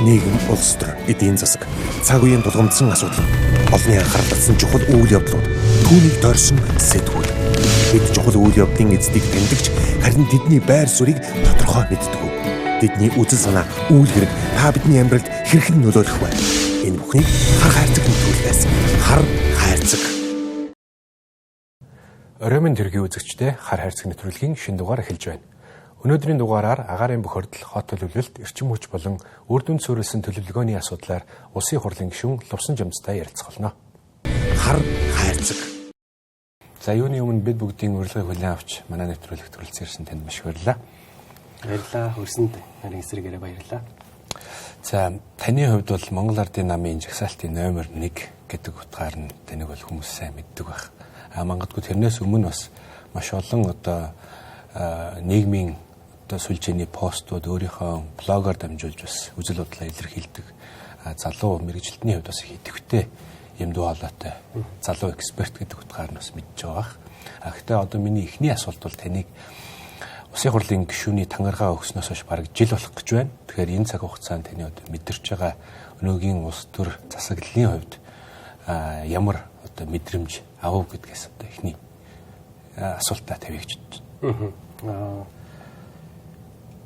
нийгэм, улс төр, эдийн засаг, цаг үеийн тулгамдсан асуудал, олонний анхаарал татсан чухал үйл явдлууд, түүнийг дорсон сэтгүүл. Бид чухал үйл явдлын эздийг тэмдэгч, харин тэдний байр суурийг тодорхой мэддэг. Тэдний үзэл санаа, үйл хэрэг та бидний амьдралд хэрхэн нөлөөлөх вэ? Энэ бүхнийг хар хайрцаг нэвтрүүлгээс хар хайрцаг. Оройн тэргийн үзэгчдээ хар хайрцаг нэвтрүүлгийн шинэ дугаар эхэлж байна. Өнөөдрийн дугаараар агаарын бохирдол, хот төлөвлөлт, эрчим хүч болон үр дүнд суурилсан төлөвлөгөөний асуудлаар Улсын хурлын гишүүн Лувсан Жамцтай ярилцах болно. Хар хайрцаг. За юуны өмнө бид бүгдийн урилгыг хүлээн авч манай нэвтрүүлэгт хүрэлцэн ирсэн танд маш их баярлалаа. Баярлалаа. Хөрсөнд нарийн эсрэгээрээ баярлалаа. За таны хувьд бол Монгол Ардын намын жагсаалтын номер 1 гэдэг утгаар нь таныг бол хүмүүс сайн мэддэг байх. Мангадгүй тэрнээс өмнө бас маш олон нийгмийн сүлжээний постууд өөрийнхөө блогоор дамжуулж бас үзэл бодлоо илэрхийлдэг залуу мэрэгжилтний хувьд бас их идэвхтэй юм дуу хоолойтой залуу эксперт гэдэг утгаар нь бас мэдж байгаа. Гэхдээ одоо миний эхний асуулт бол таныг Улсын хурлын гишүүний тангаргаа өгснөөс хойш бараг жил болох гэж байна. Тэгэхээр энэ цаг хугацаанд таны одоо мэдэрч байгаа өнөөгийн улс төр засаглалын хувьд ямар одоо мэдрэмж авав гэдгээс одоо эхний асуултаа тавья гэж байна.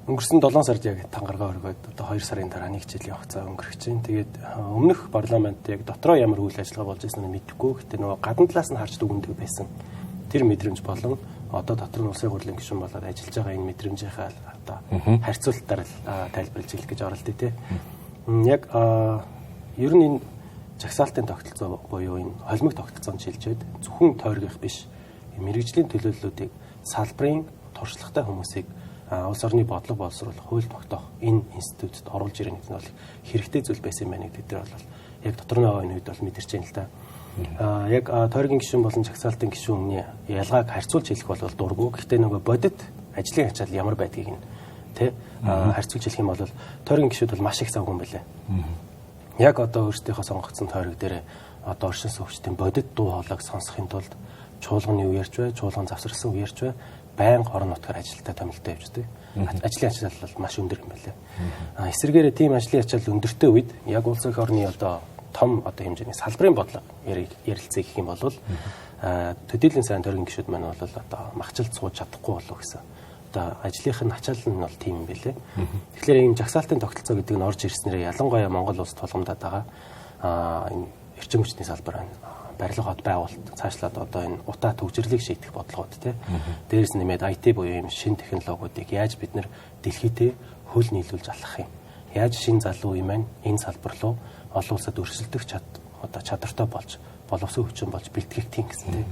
Өнгөрсөн 7 сард яг тангаргаа өргөөд одоо 2 сарын дараа 1 жилийн хугацаа өнгөрөх чинь. Тэгээд өмнөх парламент яг дотроо ямар үйл ажиллагаа болж байсныг мэдэхгүй. Гэхдээ нөгөө гадна талаас нь харж дүгндэг байсан. Тэр мэдрэмж болон одоо дотор нь Улсын хурлын гишүүн болоод ажиллаж байгаа энэ мэдрэмжийнхаа одоо харьцуулалтаар тайлбарлаж хэлэх гэж оролдъё те. Яг ер нь энэ жагсаалтын тогтолцоо буюу энэ холимог тогтолцоонд шилжээд зөвхөн тойргих биш. Мэргэжлийн төлөөллүүдийг салбарын туршлагатай хүмүүсийг улс орны бодлого боловсруулах, хууль тогтоох энэ институцид оруулж ирэх нь бол хэрэгтэй зүйл байсан юм байна гэдэг дээр бол яг дотор нь энэ үед бол мэдэрч байна л да. Яг тойргийн гишүүн болон жагсаалтын гишүүний ялгааг харьцуулж хэлэх бол дурггүй. Гэхдээ нөгөө бодит ажлын ачаал ямар байдгийг нь тэ харьцуулж хэлэх юм бол тойргийн гишүүд бол маш их завгүй юм байна. Яг одоо өөрсдийнхөө сонгогдсон тойрог дээр одоо оршин суугчдын бодит дуу хоолойг сонсохын тулд чуулганы үе ярьж бай, чуулган завсарсан үе ярьж бай, байнга орон нутгаар ажилтаа томилдог явждаг. Ажлын ачаал бол маш өндөр юм байна. Эсвэргээрээ тийм ажлын ачаал өндөртэй үед яг улс орны одоо том одоо хэмжээний салбарын бодлого ярилцъя гэх юм бол төдийлөн сайн тойргийн гишүүд маань бол одоо махчилд сууж чадахгүй болов гэсэн. Одоо ажлынх нь ачаал нь бол тийм юм байлээ. Тэгэхээр энэ жагсаалтын тогтолцоо гэдэг нь орж ирснээр ялангуяа Монгол улс тулгамдаад байгаа энэ эрчим хүчний салбар байна. Барилга хот байгуулалт цаашлаад одоо энэ утаа төвжирлийг шийдэх бодлогод тий. Дээрээс нэмээд IT буюу юм шинэ технологиудыг яаж бид нэр дэлхийдээ хөл нийлүүлж алах юм. Яаж шинэ залуу юм байна энэ салбар руу олон улсад өрсөлдөх одоо чадвартай болж боловсон хүчин болж бэлтгэх тийм гэсэн тий.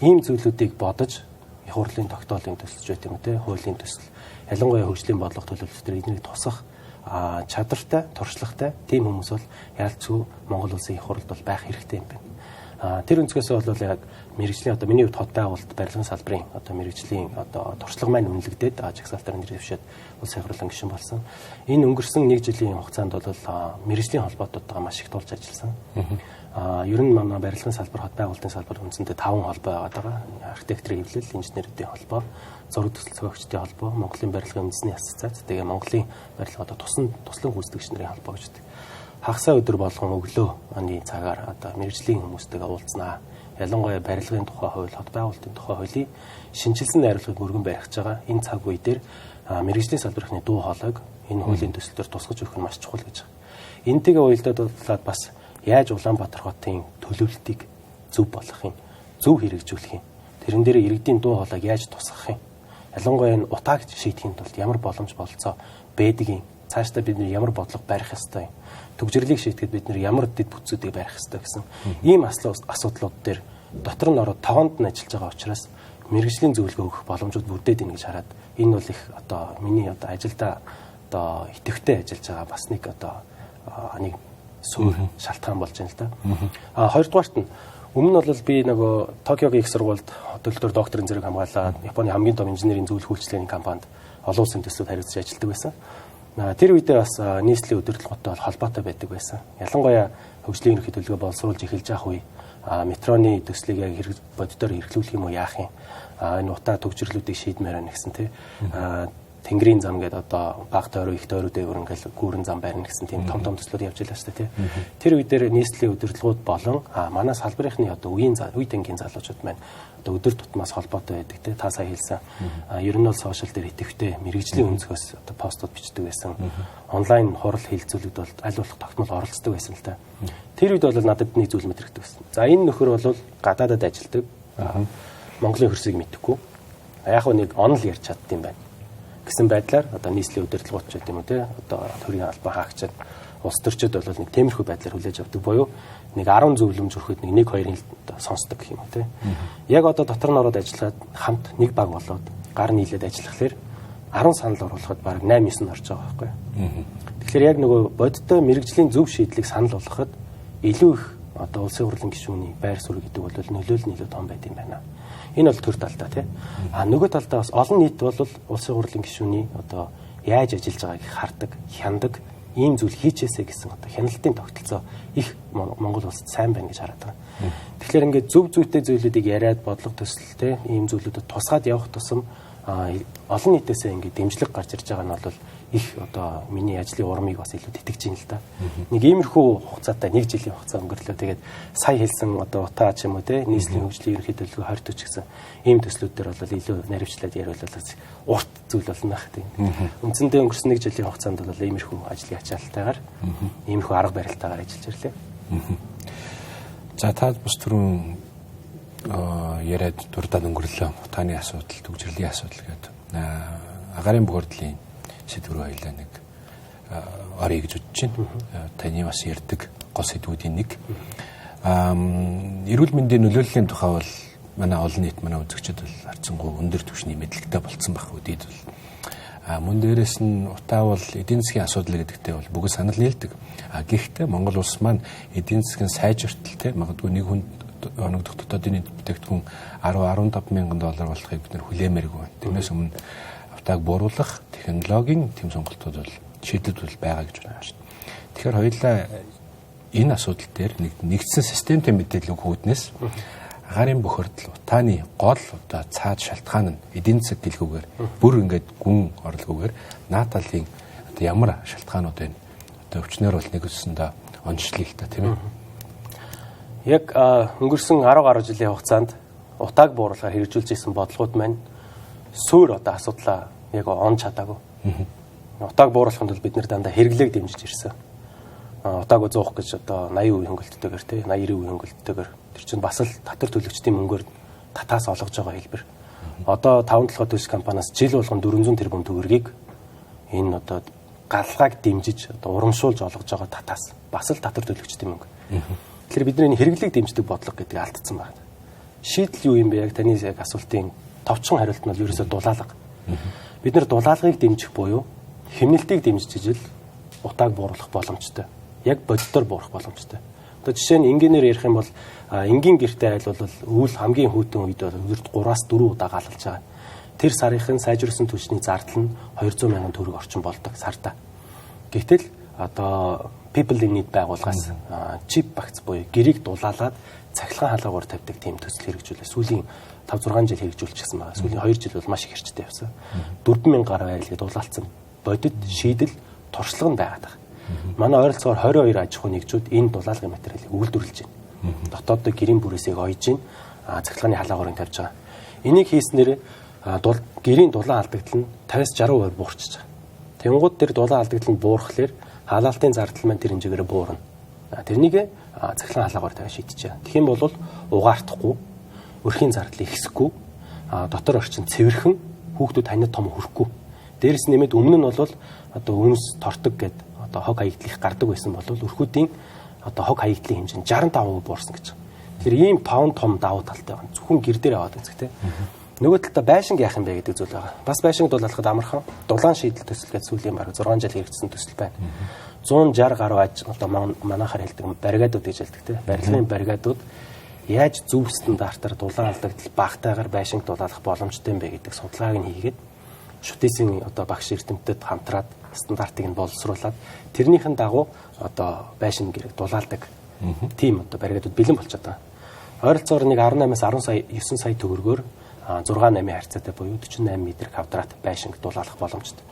Ийм зүйлүүдийг бодож хурлын тогтоолын төсөлж байт юм тий. Хуулийн төсөл ялангуяа хөгжлийн бодлого төлөвлөлтөөр эднийг тусах чадвартай, туршлагатай тийм хүмүүс бол яалцгүй Монгол улсын их хурлд бол байх хэрэгтэй юм байна. Тэр өнцгөөс бол яг мэргэжлийн одоо миний хувьд хот байгуулалт барилгын салбарын одоо мэргэжлийн одоо туршлага маань үнэлэгдээд жагсаалтаар нэрвшээд улсын хурлын гишүүн болсон. Энэ өнгөрсөн 1 жилийн хугацаанд бол мэргэжлийн холбоотойгоо маш их тулж ажилласан. Ер нь манай барилгын салбар, хот байгуулалтын салбар үндсэндээ 5 холбоо байгаа. Архитекторын хэвлэл, инженерийн холбоо, зураг төсөл зохиогчдын холбоо, Монголын барилгын үндэсний ассоциац, тэгээ Монголын барилга одоо туслан гүйцэтгэгч нарын холбоо гэж байдаг. Хагасаа өдөр болгон өглөө оны цагаар одоо мэргэжлийн хүмүүстэйгээ уулзнаа. Ялангуяа барилгын тухай хууль, хот байгуулалтын тухай хуулийн шинжилсэн найруулгыг өргөн барьж байгаа. Энэ цаг үе дээр мэргэжлийн салбарынхны дуу хоолойг энэ хуулийн төсөлтөөр тусгаж өгөх нь маш чухал гэж байгаа. Энтэйгээ уялдаад бас яаж Улаанбаатар хотын төлөвлөлтийг зөв болгох юм, зөв хэрэгжүүлэх юм. Тэрэн дээр иргэдийн дуу хоолойг яаж тусгах юм. Ялангуяа энэ утааг шийдэхин тулд ямар боломж бололцоо байдгийг, цаашдаа бид ямар бодлого барих ёстой юм. Төгжрлийг шийдэхэд бид ямар дэд бүтцүүдийг барих ёстой гэсэн ийм асуудлууд дээр дотор нь ороод тоонд нь ажиллаж байгаа учраас мэргэжлийн зөвлөгөө өгөх боломжууд бүрдээд ийн гэж хараад энэ бол их одоо миний одоо ажилдаа одоо идэвхтэй ажиллаж байгаа бас нэг одоо нэг суур шалтгаан болж байна л да. Хоёрдугаарт нь өмнө нь бол би нөгөө Токиогийн их сургуульд төлөвлөлтөөр докторийн зэрэг хамгаалаад Японы хамгийн том инженерийн зөвлөх үйлчлэлийн компанид олон улсын төслүүд хариуцж ажилладаг байсан. Тэр үедээ бас нийслэлийн удирдлагуудтай холбоотой байдаг байсан. Ялангуяа хөгжлийн ерөнхий төлөвлөгөө боловсруулж эхэлж явах үе метроны төслийг бодитоор хэрэглүүлэх юм уу яах юм. Энэ утаа төгжрлүүдийг шийдмээр байна гэсэн тий. Тэнгэрийн зам гэдэг одоо баг тойроо их тойроо дээгүүр ингээл гүүрэн зам барина гэсэн тийм том төслүүд явж байлаа шүү дээ тий. Тэр үе дээр нийслэлийн удирдлагууд болон манай салбарынхны одоо үе тэнгийн залуучууд маань одоо өдөр тутмаас холбоотой байдаг тий. Та сая хэлсэн ер нь бол сошиал дээр идэвхтэй мэрэгжлийн өнцгөөс одоо постууд бичдэг байсан. Онлайн хурал хэлцүүлэгд бол аль болох тогтмол оролцдог байсан л та. Тэр үед бол надад нэг зүйл мэдрэгддэг байсан. За энэ нөхөр бол гадаадад ажилладаг. Монголын хөрсийг мэдэхгүй. Яг нэг онол ярьж чаддсан байна. Гэсэн байдлаар одоо нийслэлийн удирдлагууд ч гэдэг юм уу те одоо төрийн албан хаагчид улс төрчид бол нэг темирхүү байдлаар хүлээж авдаг буюу нэг 10 зөвлөмж өрөхөд нэг 2-ын сонсдог гэх юм уу те. Яг одоо дотор нь ороод ажиллаад хамт нэг баг болоод гар нийлээд ажиллахлаэр 10 санал оруулахад баг 8-9 орж байгаа байхгүй. Тэгэхээр яг нөгөө бодиттой мэрэгжлийн зөв шийдлийг санал болгоход илүү их одоо улсын хурлын гишүүний байр суурь гэдэг бол нөлөөлөл нь илүү том байд юм байна. Энэ бол төр талдаа тий. Нөгөө талдаа бас олон нийт бол улсын хурлын гишүүний одоо яаж ажиллаж байгааг хардаг, хяндаг, ийм зүйл хийчээсэ гэсэн одоо хяналтын тогтолцоо их Монгол улсад сайн байна гэж хараад байгаа. Тэгэхээр ингээд зөв зүйтэй зүйлүүдийг яриад бодлого төсөлтэй ийм зүйлүүдэд тусгаад явах тусам олон нийтээсээ ингээд дэмжлэг гарч ирж байгаа нь бол их одоо миний ажлын урамыг бас илүү тэтгэж ийн л да. Нэг иймэрхүү хугацаатай 1 жилийн хугацаа өнгөрлөө. Тэгээд сая хэлсэн одоо утаа ч юм уу те нийслэлийн хөгжлийн ерөнхий төлөвлөгөө 2040 гэсэн ийм төслүүд дээр бол илүү наривчлаад яриулаад урт зүйл болно байх тийм. Үндсэндээ өнгөрсөн 1 жилийн хугацаанд бол иймэрхүү ажлын ачаалтайгаар иймэрхүү арга барилтайгаар ажиллаж ирлээ. За та бас түрүүн яриад дурдаад өнгөрлөө. Утааны асуудал, төгжрлийн асуудал гэдэг агаарын бохирдлын сэдв рүү хоёлаа нэг орё гэж бодож байна. Таны бас ярьдаг гол сэдвүүдийн нэг. Эрүүл мэндийн нөлөөллийн тухай бол манай олон нийт манай үзэгчид бол харцсангуй өндөр түвшний мэдлэгтэй болцсон байх үдийд бол мөн дээрээс нь утаа бол эдийн засгийн асуудал гэдэгтээ бол бүгд санал нийлдэг. Гэхдээ Монгол улс маань эдийн засгийн сайжирталтай магадгүй нэг хүнд оногдох дотоодын бүтээгдэхүүн 10-15 мянган доллар болохыг бид нэр хүлээмээргүй байна. Тиймээс өмнө утааг бууруулах технологийн тэм сонголтууд бол шийдэд бол байгаа гэж байна шүү дээ. Тэгэхээр хоёулаа энэ асуудал дээр нэгдсэн системтэй мэдээлэл өгөхүүднээс агаарын бохирдол утааны гол одоо цаад шалтгаан нь эдийн засаг гэлгүүгээр бүр ингээд гүн орлогоор нааталын одоо ямар шалтгаанууд байна. Одоо өвчнөр бол нэг өссөндөө онцлог л та тийм ээ. Яг өнгөрсөн 10 гаруй жилийн хугацаанд утааг бууруулахаар хэрэгжүүлж ирсэн бодлогууд маань суур одоо асуудлаа яг он чадаагүй. Утааг бууруулахын тулд бид нэр дандаа хэрэглээг дэмжиж ирсэн. Утааг зуух гэж одоо 80% хөнгөлөлтөөр тий 80-90% хөнгөлөлтөөр тэр чинь бас л татвар төлөгчдийн мөнгөөр татаас олгож байгаа хэлбэр. Одоо 5 толгой төсөл компаниас жил болгон 400 тэрбум төгрөгийг энэ одоо галгааг дэмжиж одоо урамшуулж олгож байгаа татаас бас л татвар төлөгчдийн мөнгө. Тэгэхээр бидний хэрэглээг дэмждэг бодлого гэдэг алдсан байна. Шийдэл юу юм бэ? Яг таны яг асуултын товчхон хариулт нь бол ерөөсөө дулаалга. Бид нэр дулаалгыг дэмжих буюу хэмнэлтийг дэмжиж ижил утааг бууруулах боломжтой. Яг боддоор буурах боломжтой. Одоо жишээ нь энгийнээр ярих юм бол энгийн гэртээ айл бол өвөл хамгийн хүйтэн үед бол өдөрт 3-4 удаа галалж байгаа. Тэр сарынхын сайжруулсан түвшний зардал нь 200 мянган төгрөг орчим болдог сартаа. Гэтэл одоо People in Need байгууллагаас чип багц буюу гэрийг дулаалаад цахилгаан хаалгаар тавьдаг тийм төсөл хэрэгжүүлээ. Сүүлийн 5-6 жил хэрэгжүүлчихсэн байгаа. Сүүлийн 2 жил бол маш их хэрчтэй явсан. 4000 гаруй айлыг дулаалцсан бодит шийдэл туршлага нь байгаад байгаа. Манай ойролцоогоор 22 аж ахуй нэгжүүд энэ дулаалгын материалыг үйлдвэрлэж байна. Дотооддоо гэрийн бүрээсээ ойж байна. Цахилгааны хаалгаар тавьж байгаа. Энийг хийснээр гэрийн дулаан алдагдал нь 50-60% буурчихж байгаа. Тэнгууд тэр дулаан алдагдал нь буурхлаар халаалтын зардал маань тэр хэмжээгээр буурна. Тэрнийг цахилгаан хаалгаар тавьж шийдчихэ. Тэгэх юм бол угаартахгүй, өрхийн зардал ихсэхгүй, дотор орчин цэвэрхэн, хүүхдүүд ханиад том хүрхгүй. Дээрээс нэмээд өмнө нь бол одоо үнс тортог гэд одоо хог хаягдлыг гардаг байсан бол өрхүүдийн одоо хог хаягдлын хэмжээ нь 65% буурсан гэж. Тэр ийм 5 том давуу талтай байна. Зөвхөн гэр дээр аваад үзэх тийм. Нөгөө талдаа байшинг яах юм бэ гэдэг зүйл байгаа. Бас байшинг дулаалахад амархан дулаан шийдэл төсөлгээд сүүлийн бараг 6 жил хэрэгжсэн төсөл байна. 160 гаруй аж одоо манайхаар хэлдэг баригадууд гэж хэлдэг тийм. Барилгын баригадууд яаж зөв стандартаар дулаан алдагдал багтаагаар байшинг дулаалах боломжтой юм бэ гэдэг судалгааг нь хийгээд шүтээсийн одоо багш эрдэмтэд хамтраад стандартыг нь боловсруулад тэрнийхэн дагуу одоо байшин гэрэг дулаалдаг тийм одоо баригадууд бэлэн болчиход байгаа. Ойролцоогоор нэг 18-аас 10 сая 9 сая төгрөгөөр 6-8 харьцаатай буюу 48 м квадрат байшинг дулаалах боломжтой.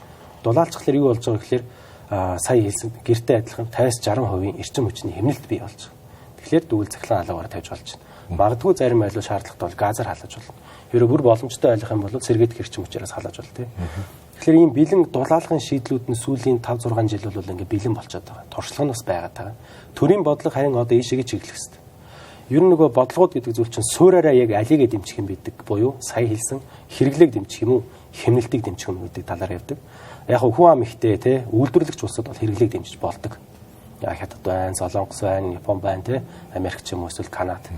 Дулаалцхлаар юу болж байгаа гэхээр сая хэлсэн гэртэй адилхан 50-60% эрчим хүчний хэмнэлт бий болж байгаа. Тэгэхээр дүүл цахилгаан алгаараа тавьж болж байна. Магадгүй зарим айлуу шаардлагатай бол газар халааж болно. Хэрэв бүр боломжтой айлах юм бол сэргээх эрчим хүчээрээс халааж болно тийм. Тэгэхээр ийм бэлэн дулаалгын шийдлүүд нь сүүлийн 5-6 жил бол ингээ бэлэн болчиход байгаа. Туршлага нь бас байгаад байгаа. Төрийн бодлого харин одоо ийшээгээ чиглэх хэрэгтэй. Ер нь нөгөө бодлогууд гэдэг зүйл чинь суураараа яг алийг дэмжих юм бидэг буюу сая хэлсэн хэрэглээг дэмжих юм уу, хэмнэлтийг дэмжих юм гэдэг талаар явдаг. Яг хүн ам ихтэй те үйлдвэрлэгч улсууд бол хэрэглээг дэмжиж болдог. Яг Хятад байна, Солонгос байна, Япон байна те Америк ч юм уу эсвэл Канада.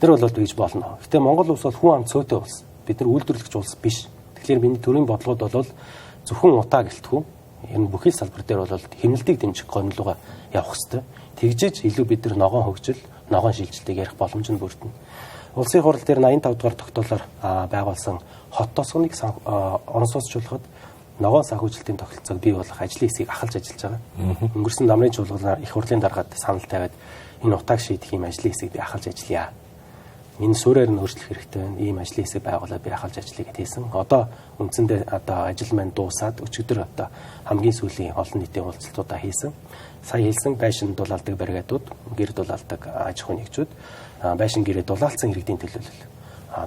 Тэр бол бийж болно. Гэтэ Монгол улс бол хүн ам цөөтэй улс. Бид нар үйлдвэрлэгч улс биш. Тэгэхээр миний төрийн бодлогод бол зөвхөн утаа гэлтгүү. Энэ бүхий салбар дээр бол хэмнэлтийг дэмжих гомдлогоо явах хэрэгтэй. Тэгжиж илүү бид нар ногоон хөгжил, ногоон шилжилтийг ярих боломж нь бүрдэнэ. Улсын хурал дээр 85 дугаар тогтоолоор байгуулсан хот тосгоныг онцлогчулахад ногоон санхүүжилтийн тогтолцоог бий болгох ажлын хэсгийг ахалж ажиллаж байгаа. Өнгөрсөн намрын чуулганаар их хурлын даргаад санал тавиад энэ утааг шийдэх юм ажлын хэсгийг би ахалж ажиллая. Энэ суурьаар нь өөрчлөх хэрэгтэй байна. Ийм ажлын хэсэг байгуулаад би ахалж ажиллая гэд хэлсэн. Одоо үндсэндээ ажил маань дуусаад өчигдөр хамгийн сүүлийн олон нийтийн уулзалтуудаа хийсэн. Сая хэлсэн байшин дулаалдаг бригадууд, гэр дулаалдаг аж ахуйн нэгжүүд, байшин гэрээ дулаалцсан иргэдийн төлөөлөл,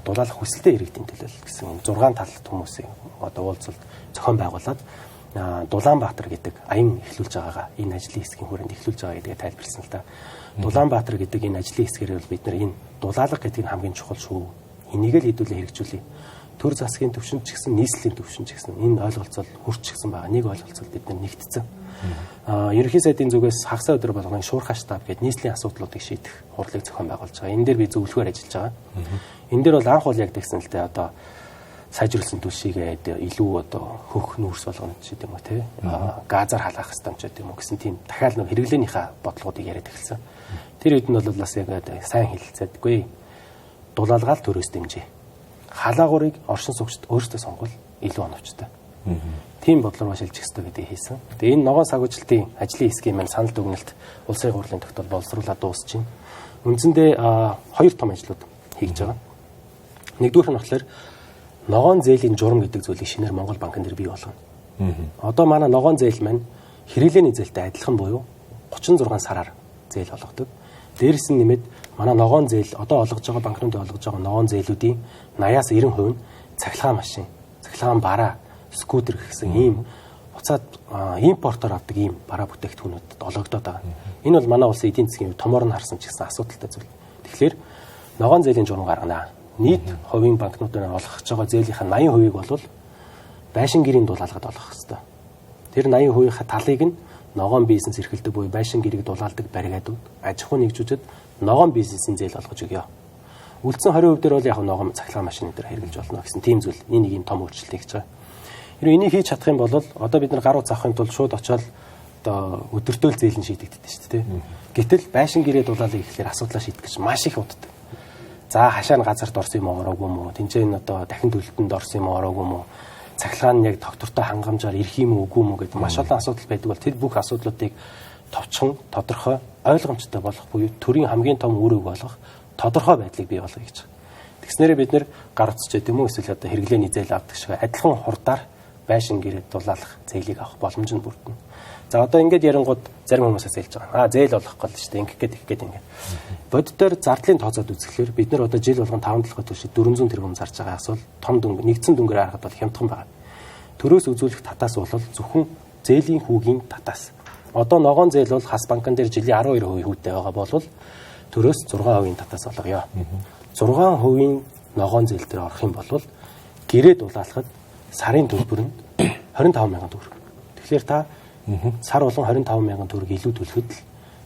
дулаалах хүсэлтэй иргэдийн төлөөлөл гэсэн 6 талт хүмүүсийн уулзалт зохион байгуулад Дулаанбаатар гэдэг аян эхлүүлж байгаагаа энэ ажлын хэсгийн хүрээнд эхлүүлж байгаа гэдгээ тайлбарласан л да. Дулаанбаатар гэдэг энэ ажлын хэсгээр бол бид нар энэ дулаалга гэдэг нь хамгийн чухал шүү. Энийг л хэдүүлээ хэрэгжүүлээ. Төр засгийн төвшөнд ч гэсэн нийслэлийн төвшөнд ч гэсэн энэ ойлголцол хурцчихсан байгаа. Нэг ойлголцол бид нар нэгтцэн. Ерөнхий сайдын зүгээс хагас өдөр болгоны шуурхай штаб гэдэг нийслэлийн асуудлуудыг шийдэх хурлыг зохион байгуулж байгаа. Энэ дээр би зөвлөхөөр ажиллаж байгаа. Энэ дээр бол анх бол яг тэгсэн л дээ одоо сайжруулсан түлшийгээд илүү хөх нүүрс болгоно ч гэдэг юм уу те газар халаах хэвээр ч гэдэг юм уу гэсэн тийм дахиад нэг хэрэглээнийхээ бодлогуудыг яриад эхэлсэн. Тэр үед нь бол бас яг сайн хэлэлцээдгүй дулаалгаал төрөөс дэмжээ. Халаагуурыг оршин суугчид өөрсдөө сонгол илүү оновчтой. Тийм бодлоор шилжих хэрэгтэй гэдгийг хэлсэн. Тэгээ энэ ногоон санхүүжилтийн ажлын хэсгийн маань санал дүгнэлт улсын хурлын тогтоол боловсруулаад дуусч байна. Үндсэндээ 2 том ажлууд хийж байгаа. Нэгдүгээр нь болохоор ногоон зээлийн журам гэдэг зүйлийг шинээр Монгол банкн дээр бий болгоно. Одоо манай ногоон зээл маань хэрэглээний зээлтэй адилхан буюу 36 сараар зээл олгодог. Дээрээс нь нэмээд манай ногоон зээл одоо олгож байгаа банкнууд олгож байгаа ногоон зээлүүдийн 80-аас 90% нь цахилгаан машин, цахилгаан бараа, скутер гэсэн ийм буцаад импортоор авдаг ийм бараа бүтээгдэхүүнүүдэд олгогдоод байгаа. Энэ бол манай улсын эдийн засгийн томоор нь харсан ч гэсэн асуудалтай зүйл. Тэгэхээр ногоон зээлийн журам гаргана. Нийт хувийн банкнуудаар олгож байгаа зээлийнхаа 80%-ийг бол байшин гэрийн дулаалгад олгох хэрэгтэй. Тэр 80%-ийн талыг нь ногоон бизнес эрхэлдэг буюу байшин гэрийг дулаалдаг бригадууд, аж ахуйн нэгжүүдэд ногоон бизнесийн зээл олгож өгье. Үлдсэн 20% дээр бол яг ногоон цахилгаан машины дээр хэрэгжилж болно гэсэн тийм зүйл. Энийг ийм том өөрчлөлт хийж байгаа. Хэрвээ энийг хийж чадах юм бол одоо бид нар гаруй заахын тулд шууд очиод одоо өдөртөөл зээл нь шийдэгддэг шүү дээ. Гэтэл байшин гэрээ дулаалыг ихлээр асуудлаа шийдэх гэж маш их уддаг. За хашаа нь газарт орсон юм ороогүй юм уу? Тинчээ энэ одоо дахин төлөлтөнд орсон юм ороогүй юм уу? Цахилгаан нь яг тогтвортой хангамжаар ирэх юм уу үгүй юм уу гэдэг маш олон асуудал байдаг бол тэр бүх асуудлуудыг товчхон, тодорхой, ойлгомжтой болгох буюу төрийн хамгийн том үүрэг болох тодорхой байдлыг бий болгоё гэж. Тэгснээрээ бид нэр гар утсч гэдэг юм уу эсвэл одоо хэрэглээний зээл авдаг шиг адилхан хурдаар байшин гэрээ дулаалах зээлийг авах боломж нь бүрдэнэ. За одоо ингээд ярингууд зарим хүмүүсээс хэлж байгаа. Зээл олох гол шүү дээ. Ингээд ингээд. Боддоор зардлын тооцоод үзэхлээр бид нар одоо жил болгон 5-7 төлөв 400 тэрбум зарж байгаа асуул том дөнгө нэгдсэн дөнгөөр харахад бол хямдхан байна. Төрөөс үзүүлэх татаас бол зөвхөн зээлийн хүүгийн татаас. Одоо ногоон зээл бол хас банкн дээр жилийн 12% хүүтэй байгаа бол төрөөс 6% татаас олгоё. 6% ногоон зээл дээр орох юм бол гэрээ дулаалахад сарын төлбөр нь 25,000 төгрөг. Тэгэхээр та сар болгон 25,000 төгрөг илүү төлөхөд л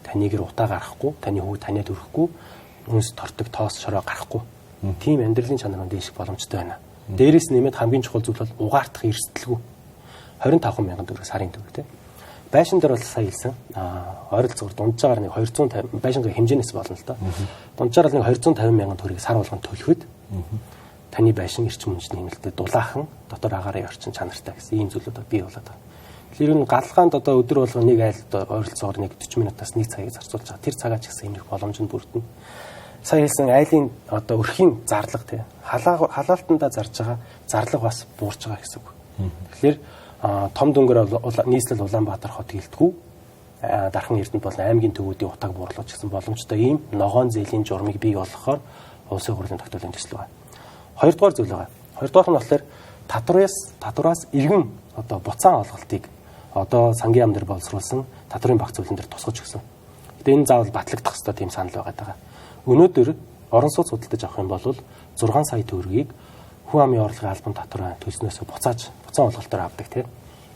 таны гэр утаа гарахгүй, таны хүү таньд өрөхгүй, үнс тортог тоос шороо гарахгүй. Тийм амьдралын чанар нь дэших боломжтой байна. Дээрээс нэмээд хамгийн чухал зүйл бол угаартах эрсдэлгүй. 25,000 төгрөг сарын төгрөг тийм. Байшин дээр бол сая хэлсэн. Ойролцоогоор дунджаагаар нэг 250 байшингийн хэмжээнээс болно л да. Дунджаагаар нэг 250,000 төгрөгийг сар болгон төлөхөд таны байшин эрчим хүчний хэмнэлтэд дулаахан дотор агарын орчин чанартай гэсэн ийм зүйлүүд бий болоод байгаа. Тэгэхээр энэ галгаанд одоо өдөр болгон нэг айлд ойролцоогоор нэг 40 минутаас 1 цагийг зарцуулж байгаа. Тэр цагаач гэсэн юмрх боломж нь бүрдэнэ. сая хэлсэн айлын одоо өрхийн зарлага тий халаалтандаа зарж байгаа зарлага бас буурч байгаа гэсэн үг. Тэгэхээр том дөнгөр нийслэл Улаанбаатар хот гэлтгүү дархан Эрдэнэт болон аймгийн төвүүдийн утааг бууруулж гисэн боломжтой ийм ногоон зээлийн журмыг бий болгохоор улсын хурлын тогтоолын төсөл байна. Хоёрдугаар зүйл байгаа. Хоёрдугаар нь болохоор татвараас иргэн одоо буцаан олголтыг одоо сангийн яам дээр боловсруулсан татварын багц зөвлөн дээр тусгаж өгсөн. Гэтэ энэ заавал батлагдах ёстой тийм санал байгаа. Өнөөдөр орон сууц худалдаж авах юм бол 6 сая төгрөгийг хүн амын орлогын албан татвар төлснөөсөө буцаан олголтоор авдаг тийм.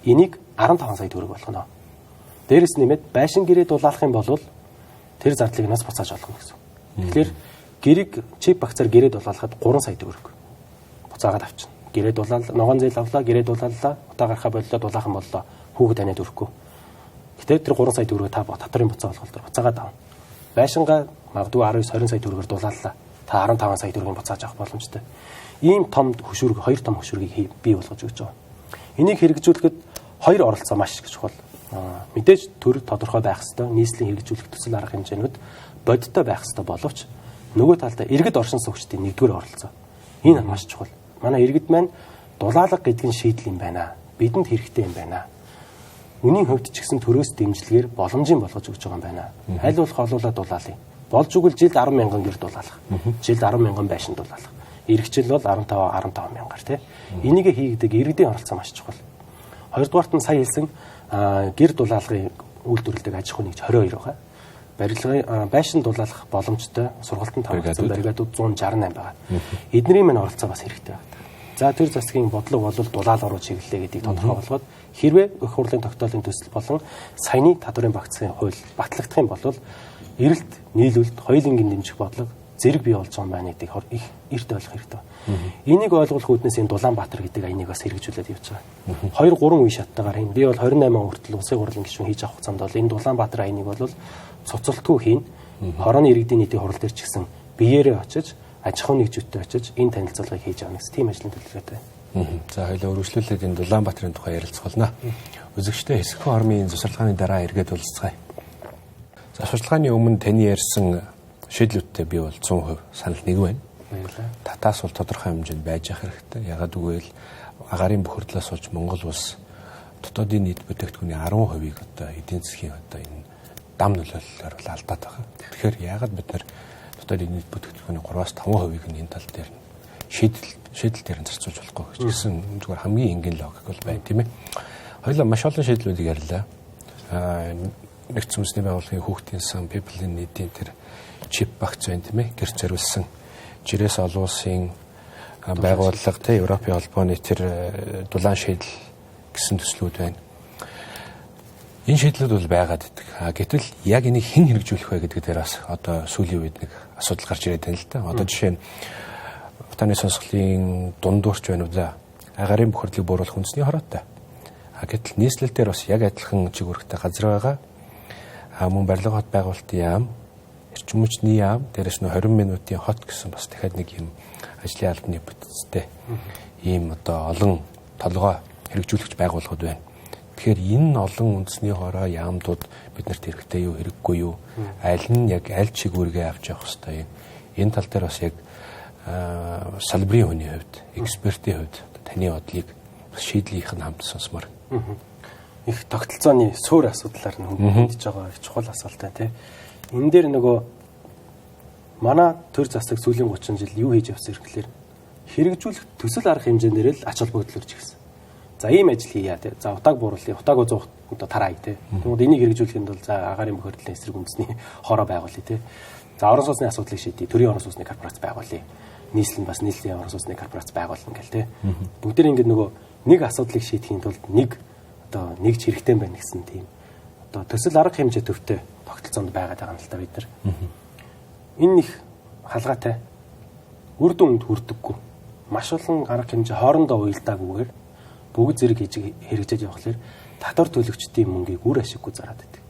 Энийг 15 сая төгрөг болгоно. Дээрээс нэмээд байшин гэрээ дулаалах юм бол тэр зардлыг нас буцааж олгоно гэсэн. Тэгэхээр гэрийг чип багцаар гэрээ дулаалахад 3 сая төгрөг буцаагаад авчна. Гэрээ дулаал ногоон зээл авлаа, гэрээ дулааллаа, утаа гарахаа боллоо, дулаах юм боллоо. Хүүхэд таниад өрөхгүй. Гэтэ тэр 3 сая төгрөг та татварын буцаа олголтоор буцаагаад авна. Байшингаа магадгүй 19-20 сая төгрөгөөр дулааллаа. Та 15 сая төгрөгийн буцааж авах боломжтой. Ийм том хөшүүрэг, 2 том хөшүүргийг бий болгож өгч байгаа. Энийг хэрэгжүүлэхэд 2 оролцоо маш их чухал. Мэдээж төр тодорхой байх ёстой, нийслэлийн хэрэгжүүлэх төсөл арга хэмжээнүүд бодиттой байх ёстой боловч нөгөө талдаа иргэд оршин суугчдын нэгдүгээр оролцоо. Энэ маш чухал. Манай иргэд маань дулаалга гэдэг нь шийдэл юм байна. Бидэнд хэрэгтэй юм байна. Үнийн хувьд ч гэсэн төрөөс дэмжлэгээр боломжийн болгож өгч байгаа юм байна. Аль болох олуулаад дулаалъя. Болж игэл жилд 10 мянган гэр дулаалах. Жилд 10 мянган байшин дулаалах. Иргэжил бол 15 мянгаар тий. Энийг хийгдэг иргэдийн оролцоо маш чухал. Хоёрдугаарт нь сая хэлсэн гэр дулаалгын үйлдвэрлэдэг аж ахуйн нэгж 22 байгаа. Барилгын байшин дулаалах боломжтой сургалтын тавьсан бригадууд 168 байгаа. Эднэрийн мань оролцоо бас хэрэгтэй байна. За тэр засгийн бодлого бол дулаалга руу чиглэлээ гэдгийг тодорхой болгоод хэрвээ их хурлын тогтоолын төсөл болон саяны татварын багцын хууль батлагдах юм бол эрэлт нийлүүлэлт хоёулангийн дэмжих бодлого зэрэг бий болж байгаа юм байна гэдгийг их эрт ойлгох хэрэгтэй. Энийг ойлгох үүднээс энэ Улаанбаатар гэдэг аяныг бас хэрэгжүүлээд явж байгаа. 2-3 үе шаттайгаар энэ би бол 28 он хүртэл улсын хурлын гишүүн хийж авах замд бол энэ Улаанбаатар аяныг бол цуцалтгүй хийн хорооны иргэдийн нийтийн хурал дээр ч гэсэн биеэрээ очиж аж ахуйн нэгжүүдтэй очиж энэ танилцуулгыг хийж байгаа гэсэн тийм ажлын төлөвлөгөөтэй. За хоёлаа үргэлжлүүлээд энэ Улаанбаатарын тухай ярилцгаална. Үзэгчдээ Хэсэгхэн ормын засварлагын дараа эргээд уулзцгаая. Засварлагын өмнө таны ярьсан шийдлүүдтэй би бол 100% санал нэг байна. Татаас бол тодорхой хэмжээнд байж ах хэрэгтэй. Ягаад гэвэл агаарын бохирдлоос болж Монгол улс дотоодын нийт бүтээгдэхүүний 10%-ийг одоо эдийн засгийн одоо энэ дам нөлөөллөөр бол алдаад байгаа. Тэгэхээр ягаад бид нар дотоодын нийт бүтээгдэхүүний 3-5%-ийг энэ тал дээр шийдэл дээр зарцуулж болохгүй гэж гэсэн зүгээр хамгийн энгийн логик бол байна тийм ээ. Хоёулаа маш олон шийдлүүдийг ярьлаа. Нэгдсэн үндэсний байгууллагын хүүхдийн сан, People-ийн нийтийн тэр чип багц байна тийм ээ. Гэрч зориулсан жирээс олон улсын байгууллага тийм Европын холбооны тэр дулаан шийдэл гэсэн төслүүд байна. Энэ шийдлүүд бол байгаад идэг. Гэтэл яг энийг хэн хэрэгжүүлэх вэ гэдэг дээр бас одоо сүүлийн үед нэг асуудал гарч ирээд байна л да. Одоо жишээ нь Утааны сонсголын дундуурч байна уу да. Агаарын бохирдлыг бууруулах үндэсний хороотой. Гэтэл нийслэл дээр бас яг адилхан чиг үүрэгтэй газар байгаа. Мөн барилга хот байгуулалтын яам, эрчим хүчний яам, дээрээс нь 20 минутын хот гэсэн бас дахиад нэг юм ажлын албаны бүтцтэй ийм одоо олон толгой хэрэгжүүлэгч байгууллагууд байна. Тэгэхээр энэ олон үндэсний хороо яамдууд биднэрт хэрэгтэй юу, хэрэггүй юу? Аль нь яг аль чиг үүргээ авч явах ёстой юм. Энэ тал дээр бас яг салбарын хүний хувьд, экспертийн хувьд таны бодлыг шийдлийнх нь хамт сонсмоор. Их тогтолцооны суур асуудлаар нь хөндлөж байгаа их чухал асуулт байна тий. Энэ дээр нөгөө манай төр засаг сүүлийн 30 жил юу хийж явсан хэрэг хэрэгжүүлэх төсөл арга хэмжээндээ л ач холбогдол өрж гисэн. За ийм ажил хийя тий. За утааг бууруулъя, утаагаа 100 одоо тараа тий. Тэгвэл энийг хэрэгжүүлэхэд бол за агаарын бохирдлын эсрэг үндэсний хороо байгуулъя тий. За орон сууцны асуудлыг шийдье, төрийн орон сууцны корпорац байгуулъя. Нийслэл бас нийслэлийн орон сууцны корпорац байгуулна гэл тий. Бүгдээр ингэ нөгөө нэг асуудлыг шийдэхийн тулд нэг ч хэрэгтэй байна гэсэн тийм одоо төсөл арга хэмжээ төвтэй тогтолцоонд байгаад байгаа юм л та бид нар. Энэ их халгаатай үр дүнд хүрдэггүй. Маш олон арга хэмжээ хоорондоо уялдаагүйгээр бүгд зэрэг хийж хэрэгжиж явхлаар татвар төлөгчдийн мөнгийг үр ашиггүй зараад байдаг.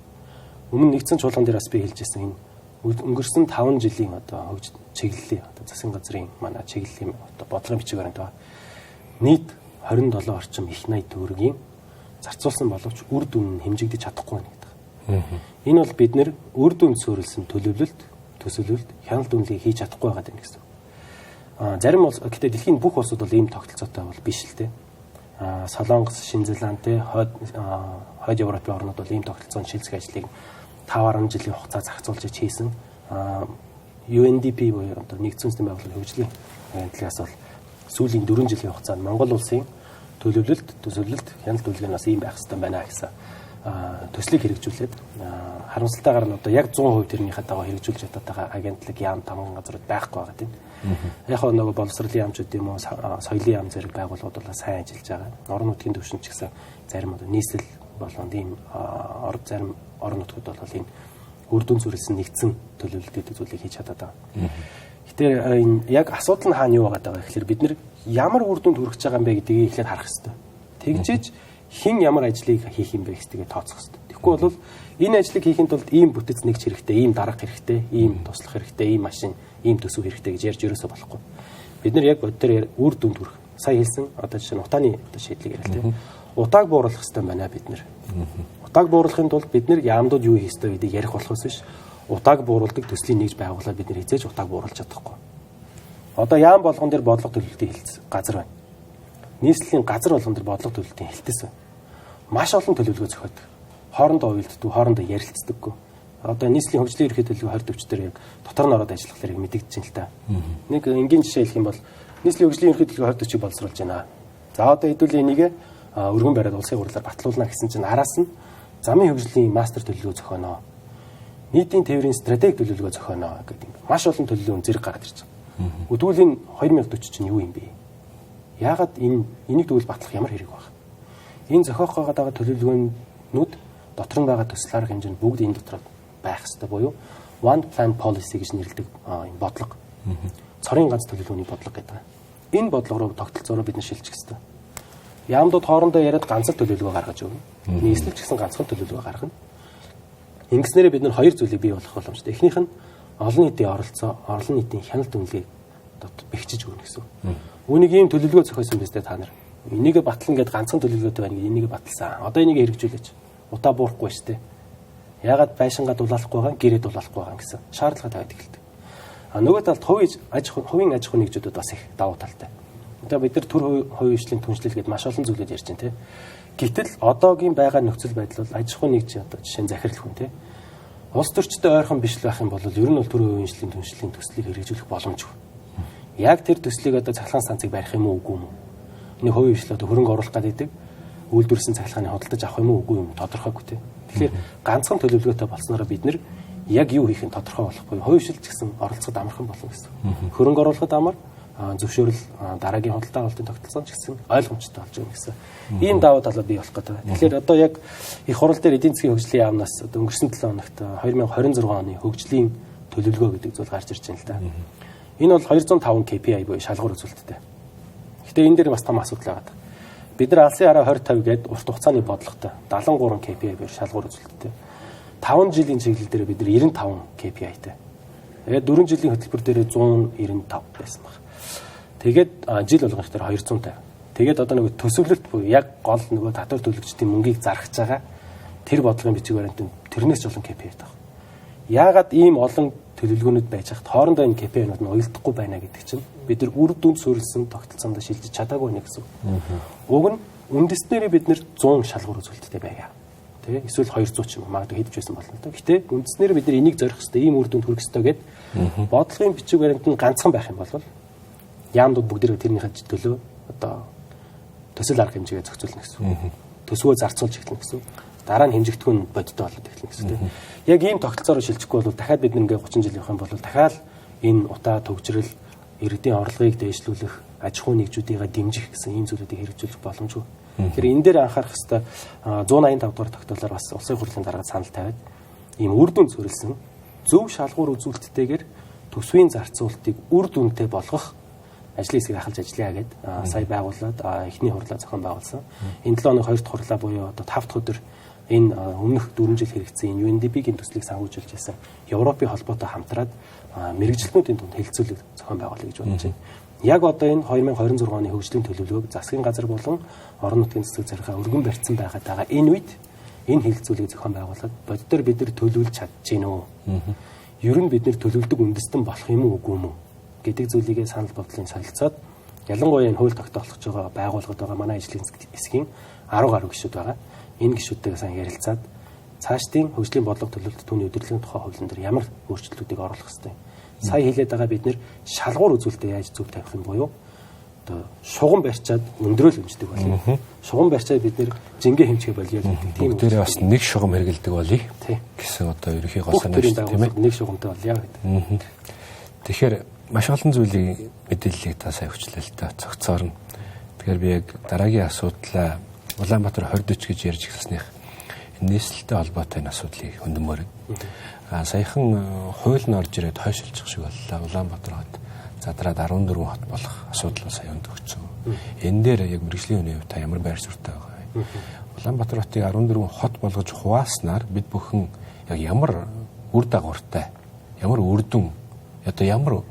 Өмнө нэгдсэн чуулган дээр бас би хэлжсэн энэ өнгөрсөн 5 жилийн одоо хөгж чиглэлийн одоо засгийн газрын манай чиглэлийн одоо бодлогын бичгээр энэ нийт 27 орчим их 80 төгрөгийн зарцуулсан боловч үр дүн нь хэмжигдэж чадахгүй байна гэдэг. Энэ бол бид нэр үр дүнд суурилсан төлөвлөлт төсөөлөлд хяналт үнэлгээ хийж чадахгүй байгаа юм гэсэн. Зарим улс гэхдээ дэлхийн бүх улсууд бол ийм тогтолцоотой бол биш л дээ. Солонгос, Шинзеланд, Хойд Европын орнууд бол ийм тогтолцооны шилжих ажлыг 5-10 жилийн хугацаа зарцуулж хийсэн. UNDP буюу одоо нэгдсэн үндэсний байгууллагын хөгжлийн агентлагаас бол сүүлийн 4 жилийн хугацаанд Монгол улсын төсөөлөлд хяналт үнэлгээ бас ийм байх хэрэгтэй байна гэсэн төслийг хэрэгжүүлээд харамсалтайгаар нь одоо яг 100% тэрнийхээ дагуу хэрэгжүүлж чадаад байгаа агентлаг яам тамган газрууд байхгүй байгаа тийм. Яг нөгөө боловсролын яамчууд юм уу соёлын яам зэрэг байгууллагууд бол сайн ажиллаж байгаа. Орон нутгийн түвшинд ч гэсэн зарим одоо нийслэл болон ийм зарим орон нутгууд бол энэ үр дүн зүрэлсэн нэгдсэн төлөвлөлтөд зүйлийг хийж чадаад байгаа. Гэтэ энэ яг асуудал нь хаана юу байгаа даа гэхээр бид нэр ямар үр дүнд хүрэх байгаа юм бэ гэдгийг эхлээд харах хэрэгтэй. Тэгжиж хэн ямар ажлыг хийх юм бэ гэдгийг тооцох хэрэгтэй. Тэгэхгүй бол энэ ажлыг хийхэд тулд ийм бүтэц нэгж хэрэгтэй, ийм дарга хэрэгтэй, ийм туслах хэрэгтэй, ийм машин, ийм төсөв хэрэгтэй гэж ярьж ерөөсөө болохгүй. Бид нар яг бодтер үр дүнд хүрэх. Сая хэлсэн одоо жишээ нь утааны шийдлийг яриа л тийм. Утааг бууруулах хэрэгтэй байна бид нар. Утааг бууруулахын тулд бид нар яамдууд юу хийх ёстой гэдгийг ярих болохоос биш. Утааг бууруулдаг төслийн нэгж байгуулаад бид нар хизээж утааг бууруулж чадахгүй. Одоо яам болгон дээр бодлого төлөвлөлтийн хэлц газар байна. Нийслэлийн газар болгон дээр бодлого төлөвлөлтийн хэлтэс байна. Маш олон төлөвлөгөө зохиодог. Хоорондоо уялддаг, хоорондоо ярилцдаггүй. Одоо нийслэлийн хөгжлийн ерхий төлөвлөгөө 20 төвчдөр яг дотор нь ороод ажиллахлаар мэдэгдэж байна л та. Нэг энгийн жишээ хэлэх юм бол нийслэлийн хөгжлийн ерхий төлөвлөгөө 20 төвчийг боловсруулж байна. За одоо хэдүүлээ энийг өргөн бариад улсын хурлаар батлуулна гэсэн чинь араас нь замын хөгжлийн мастер төлөвлөгөө зохионоо. Нийтийн тээврийн стратеги төлөвлөгөө зохионоо гэдэг маш олон төлөвлөгөө зэрэг гараад ирж байгаа. Өдгөл энэ 2040 чинь юу юм бэ? Яагаад энийг тэгвэл батлах ямар хэрэг байна? Энэ зохиох байгаа төлөвлөгөөнүүд дотор нь байгаа төсөл арга хэмжээнд бүгд энэ дотор байх ёстой буюу one plan policy гэж нэрлэдэг бодлого. Цорын ганц төлөвлөгөөний бодлого гэдэг. Энэ бодлого руу тогтолцоороо бид шилжих ёстой. Яамдууд хоорондоо яриад ганцхан төлөвлөгөө гаргаж өгнө. Нийслэл ч гэсэн ганцхан төлөвлөгөө гаргана. Ингэснээрээ бид нар хоёр зүйлийг бий болгох боломжтой. Эхнийх нь олон нийтийн оролцоо, олон нийтийн хяналт үнэлгээг бэхжиж өгнө гэсэн. Үүнийг ийм төлөвлөгөө зохиосон биз дээ та нар. Энийг батлан гэд ганцхан төлөвлөгөөтэй байна гэд энийг баталсан. Одоо энийг хэрэгжүүлээч. Утаа буурахгүй шүү дээ. Ягаад байшингаа дулаалахгүй байгаа, гэрээ дулаалахгүй байгаа гэсэн шаардлага тавьдаг хэлдэг. Нөгөө талд хувийн аж ахуйн нэгжүүдэд бас их давуу талтай. Одоо бид нар төр хувийн хөгжлийн түншлэл гэдээ маш олон зүйлүүд ярьж байна тийм. Гэтэл одоогийн байгаа нөхцөл байдал бол аж ахуйн нэгж одоо жишээ нь захирал хүн тийм. Улс төрчтэй ойрхон биш л байх юм бол ер нь бол төр хувийн хөгжлийн түншлэлийн төслийг хэрэгжүүлэх боломжгүй. Яг тэр төслийг одоо цахилгаан станцыг барих юм уу үгүй юм уу? Энэ хувийн хөгжил одоо хөрөнгө оруулах гэдэг үйлдвэрсэн цахилгааны хөдөлж авах юм уу үгүй юм тодорхойгүй тийм. Тэгэхээр ганцхан төлөвлөгөөтэй болсноор бид нар яг юу хийх нь тодорхой болохгүй. Хувийн хөгжилч гэсэн оролцоход амархан болно гэсэн. Хөрөнгө оруулахад амар зөвшөөрөл дараагийн худалдаа авалтын тогтолцоон ч гэсэн ойлгомжтой болж байна гэсэн. Ийм давуу талууд бий болох гэдэг. Тэгэхээр одоо яг их хурал дээр эдийн засгийн хөгжлийн яамнаас одоо өнгөрсөн 7 хоногт 2026 оны хөгжлийн төлөвлөгөө гэдэг зүйл гарч ирж байна л да. Энэ бол 205 KPI буюу шалгуур үзүүлэлттэй. Гэхдээ энэ дээр бас том асуудал байгаа. Бид нар алсын хараа 2050 гээд урт хугацааны бодлоготой 73 KPI буюу шалгуур үзүүлэлттэй. 5 жилийн чиглэл дээр бид нар 95 KPI-тэй. Тэгээд 4 жилийн хөтөлбөр дээр 195 байсан баг. Тэгээд жил болгоно ихтэй 200-тай. Тэгээд одоо нөгөө төсөвлөлт буюу яг гол нөгөө татвар төлөгчдийн мөнгийг зархаж байгаа тэр бодлогын бичиг баримтанд тэрнээс ч олон KPI таах. Яагаад ийм олон төлөвлөгөөнүүд байж хахад хоорондоо энэ KPI-нууд нь уялдахгүй байна гэдэг чинь бид нар үр дүнд суурилсан тогтолцоонд шилжиж чадаагүй нэ гэсэн. Уг нь үндэснээрээ бид нар 100 шалгуур үзүүлэлттэй байя. Тэ эсвэл 200 ч юм уу магадгүй хэдж байсан болно л доо. Гэтэ үндэснээрээ бид нар энийг зорих хэрэгтэй, ийм үр дүнд хүрэх хэрэгтэй гэд бодлогын бичиг баримт нь ганцхан байх юм бол яамдууд бүгдээ тэрнийхээ төлөө одоо төсөл арга хэмжээгээ зохицуулна гэсэн. Төсвөө зарцуулж эхэлнэ гэсэн. Дараа нь хэмжигдэхүүн бодиттой болоод эхэлнэ гэсэн. Яг ийм тогтолцоороо шилжихгүй бол дахиад бид ингээ 30 жил явах юм бол дахиад энэ утаа төгжрөл иргэдийн орлогыг дээшлүүлэх, аж ахуйн нэгжүүдийг дэмжих гэсэн ийм зүйлүүдийг хэрэгжүүлэх боломжгүй. Тэгэхээр энэ дээр анхаарах хэвээр 185 дугаар тогтоолоор бас улсын хурлын дарга санал тавиад ийм үр дүн зөвлөсөн зөв шалгуур үзүүлэлттэйгээр төсвийн зарцуулалтыг үр дүнтэй болгох ажлын хэсгийг ахалж ажиллая гэд сая байгуулад эхний хурлаа зохион байгуулсан. Энэ 7 оны 2 дахь хурлаа буюу одоо 5 дахь өдөр энэ өмнөх 4 жил хэрэгцсэн UNDP-ийн төслийг санхүүжүүлж байсан Европын холбоотой хамтраад мэрэгжилтнүүдийн дунд хэлэлцүүлэг зохион байгуулъя гэж бодож байна. Яг одоо энэ 2026 оны хөгжлийн төлөвлөгөөг засгийн газар болон орон нутгийн засаг захиргаа өргөн барьсан байгаа энэ үед энэ хэлэлцүүлгийг зохион байгуулад боддоор бид нар төлөвлөж чадчихэв нөө. ер нь бид нэр төлөвлөдөг үндэстэн болох юм уу үгүй юм уу гэдэг зүйлийг санал бодлын солилцоод ялангуяа энэ хууль тогтоолгож байгаа байгууллагад байгаа манай ажлын хэсгийн 10 гаруй гишүүд байгаа. Энэ гишүүдтэйгээ сайн ярилцаад цаашдын хөгжлийн бодлого төлөвлөлт түүний удирдлагын тухай хуулийн дээр ямар өөрчлөлтүүдийг оруулах ёстой. Сая хэлээд байгаа бид нэр шалгуур үзүүлэлтээ яаж зөв тавих юм буюу одоо шугам барьчаад өндрөөл хэмждэг болъё. Шугам барьчаад бид нэр жингээ хэмжих болъё гэдэг тийм. Бүгдээрээ бас нэг шугам хэрэгэлдэг болъё гэсэн одоо ерөнхий гол санаа шүү дээ тийм ээ. Нэг шугамтай болъё гэдэг. Тэгэхээр маш олон зүйлийн мэдээллийг та сайн хүчлээ л та цогцоор нь. Тэгэхээр би яг дараагийн асуудлаа Улаанбаатар 2040 гэж ярьж эхэлснийх нийслэлтэй холбоотой энэ асуудлыг хөндөмөр. Саяхан хууль нь орж ирээд хойшилчих шиг боллоо. Улаанбаатар хот задраад 14 хот болох асуудал сая өндөгцсөн. Энэ дээр яг мэргэжлийн үнийн хувьд та ямар байр суурьтай байгаа вэ? Улаанбаатар хотыг 14 хот болгож хувааснаар бид бүхэн яг ямар үр дагавартай, ямар үр дүн, одоо ямар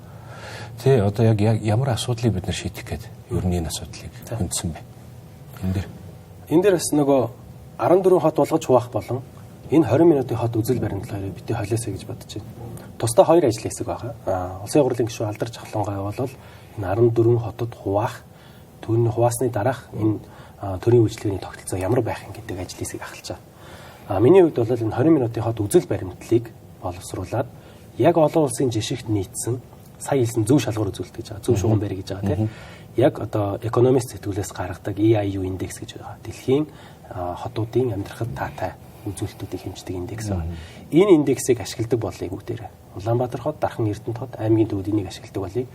одоо яг ямар асуудлыг бид нар шийдэх гээд ерөнхий асуудлыг хүндсэн бэ? Энэ дээр бас нөгөө 14 хот болгож хуваах болон энэ 20 минутын хот үзэл баримтлал хоёрыг битээ холиосоо гэж бодож байна. Тусдаа 2 ажил хэсэг байгаа. Улсын хурлын гишүүн Алдарч Хавлангай бол энэ 14 хотод хуваах, түүний хуваасны дараах энэ төрийн үйлчлэгээний тогтолцоо ямар байх юм гэдэг ажил хэсэг ахалж байгаа. Миний хувьд бол энэ 20 минутын хот үзэл баримтлалыг боловсруулад яг олон улсын жишгт нийцсэн сая хэлсэн зөв шалгуур үзүүлэлт гэж байгаа. Зөв шугам барь гэж байгаа тийм. Яг одоо экономист сэтгүүлээс гаргадаг EIU индекс гэж байгаа. Дэлхийн хотуудын амьдрахад таатай үзүүлэлтүүдийг хэмждэг индекс байна. Энэ индексийг ашигладаг болыг бүгдээрээ. Улаанбаатар хот, Дархан Эрдэнэт хот, аймгийн төвд энийг ашигладаг болыг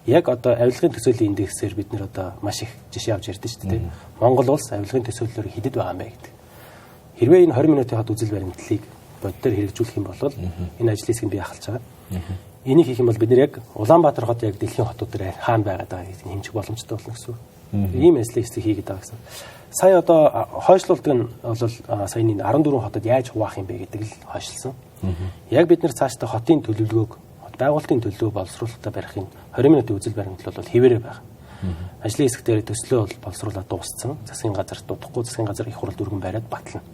яг одоо авилгын төсөөлийн индексээр бид нэр одоо маш их жишээ авч ярьдэн шүү дээ. Монгол улс авилгын төсөөллөөр хідэд байгаа юм бэ гэдэг. Хэрвээ энэ 20 минутын хот үзэл баримтлалыг боддоор хэрэгжүүлэх юм бол энэ ажлын хэсгийг би ахалж байгаа. Энийг хийх юм бол бид нэр яг Улаанбаатар хот яг дэлхийн хотууд дээр хаана байгаад байгаа гэдгийг хэмжих боломжтой болно гэсэн үг. Ийм ажлын хэсгийг хийгээд байгаа гэсэн. Сая одоо хойшлуулдаг нь бол саяны 14 хотод яаж хуваах юм бэ гэдэг л хойшлсон. Яг бид нэр цаашдаа хотын төлөвлөгөөг, байгуулалтын төлөвлөгөө боловсруулалтаа барихын 20 минутын үзэл баримтлал бол хэвээрээ байгаа. Ажлын хэсэг дээр төслөө бол боловсруулаад дууссан. Засгийн газар дутахгүй, засгийн газар их хурал дүргэн бариад батлана.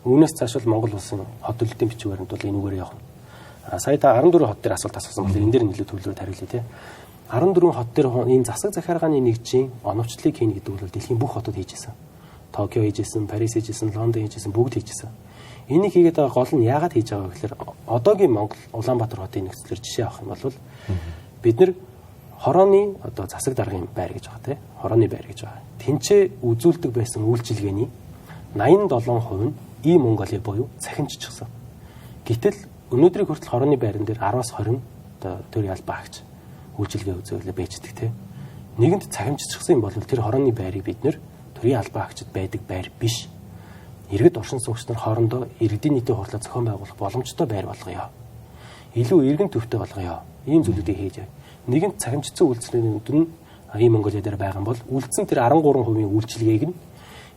Үүнээс цааш бол Монгол улсын хот төлөлтийн бичиг баримт бол энүүгээр явна. Сая та 14 хот дээр асуулт асуусан бол энэ дээр нэлээд төлөвлөрөд хариулъя тий. 14 хот дээр энэ засаг захиргааны нэгжийн оновчлыг хийнэ гэдэг бол дэлхийн бүх хотод хийжсэн. Токио хийжсэн, Парис хийжсэн, Лондон хийжсэн, бүгд хийжсэн. Энийг хийгээд байгаа гол нь яагаад хийж байгаа вэ гэхээр одоогийн Монгол Улаанбаатар хотын нөхцөлөөр жишээ авах юм бол бид нэр хорооны одоо засаг даргын байр гэж байгаа тий. Хорооны байр гэж байгаа. Тэнцээ үзүүлдэг байсан үйлчилгээний 87% нь Монголиа буюу цахимжчихсан. Гэтэл өнөөдрийг хүртэл хорооны байран дээр 10-аас 20 одоо төр ялбаагч үйлчилгээ үзүүлэлт байждаг тий. Нэгэнд цахимжчихсан юм бол тэр хорооны байрыг бид нэр төрийн албаагчид байдаг байр биш. Иргэд оршин суугч нар хоорондоо иргэдийн нийтийн хурлаа зохион байгуулах боломжтой байр болгоё. Илүү эргэн төвтэй болгоё. Ийм зүйлүүдийг хийж байна. Нэгэнт цахимжцсан үйлчлэгүүд нь Монголиа дээр байгаа юм бол үлдсэн тэр 13% үйлчилгээг нь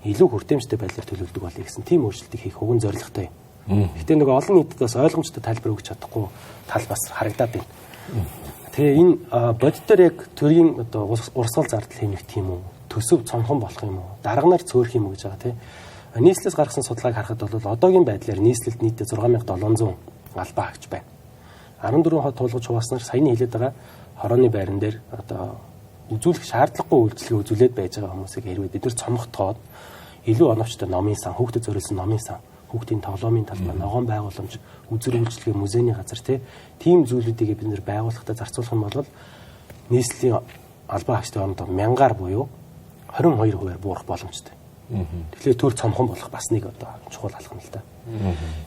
илүү хүртээмжтэй байдлаар төлөвлөдөг болъё гэсэн тийм өөрчлөлтийг хийх уг зорилготой юм. Гэтэ нэг олон нийтэд бас ойлгомжтой тайлбар өгч чадахгүй тал бас харагдаад байна. Тэгээ энэ бодитоор яг төрийн одоо урсгал зардал хэмнэх тийм үү? Төсөв цомхон болох юм уу? Дарганаар цөөрөх юм уу гэж байгаа тийм. Нийслэлээс гаргасан судалгааг харахад бол одоогийн байдлаар нийслэлд нийтдээ 6700 албаа хаагч байна. 14 хот тулгаж хувааснаар саяны хэлээд байгаа хорооны байран дээр одоо үзүүлэх шаардлагагүй үйлчлэгээ үзүүлээд байж байгаа хүмүүсийг хэрвээ бид нар цомготоод илүү оновчтой номын сан, хүүхдэд зориулсан номын сан, хүүхдийн тоглоомын талбай, ногоон байгууламж, үзэр үйлчлэгээ, музейний газар тийм зүйлүүдийг бид нэр байгууллагатай зарцуулах юм бол нийслэлийн албаа хаагчдын оронд 1000-аар буюу 22% буурах боломжтой. Тэгэхээр төр цомхон болох бас нэг одоо чухал алхам л да.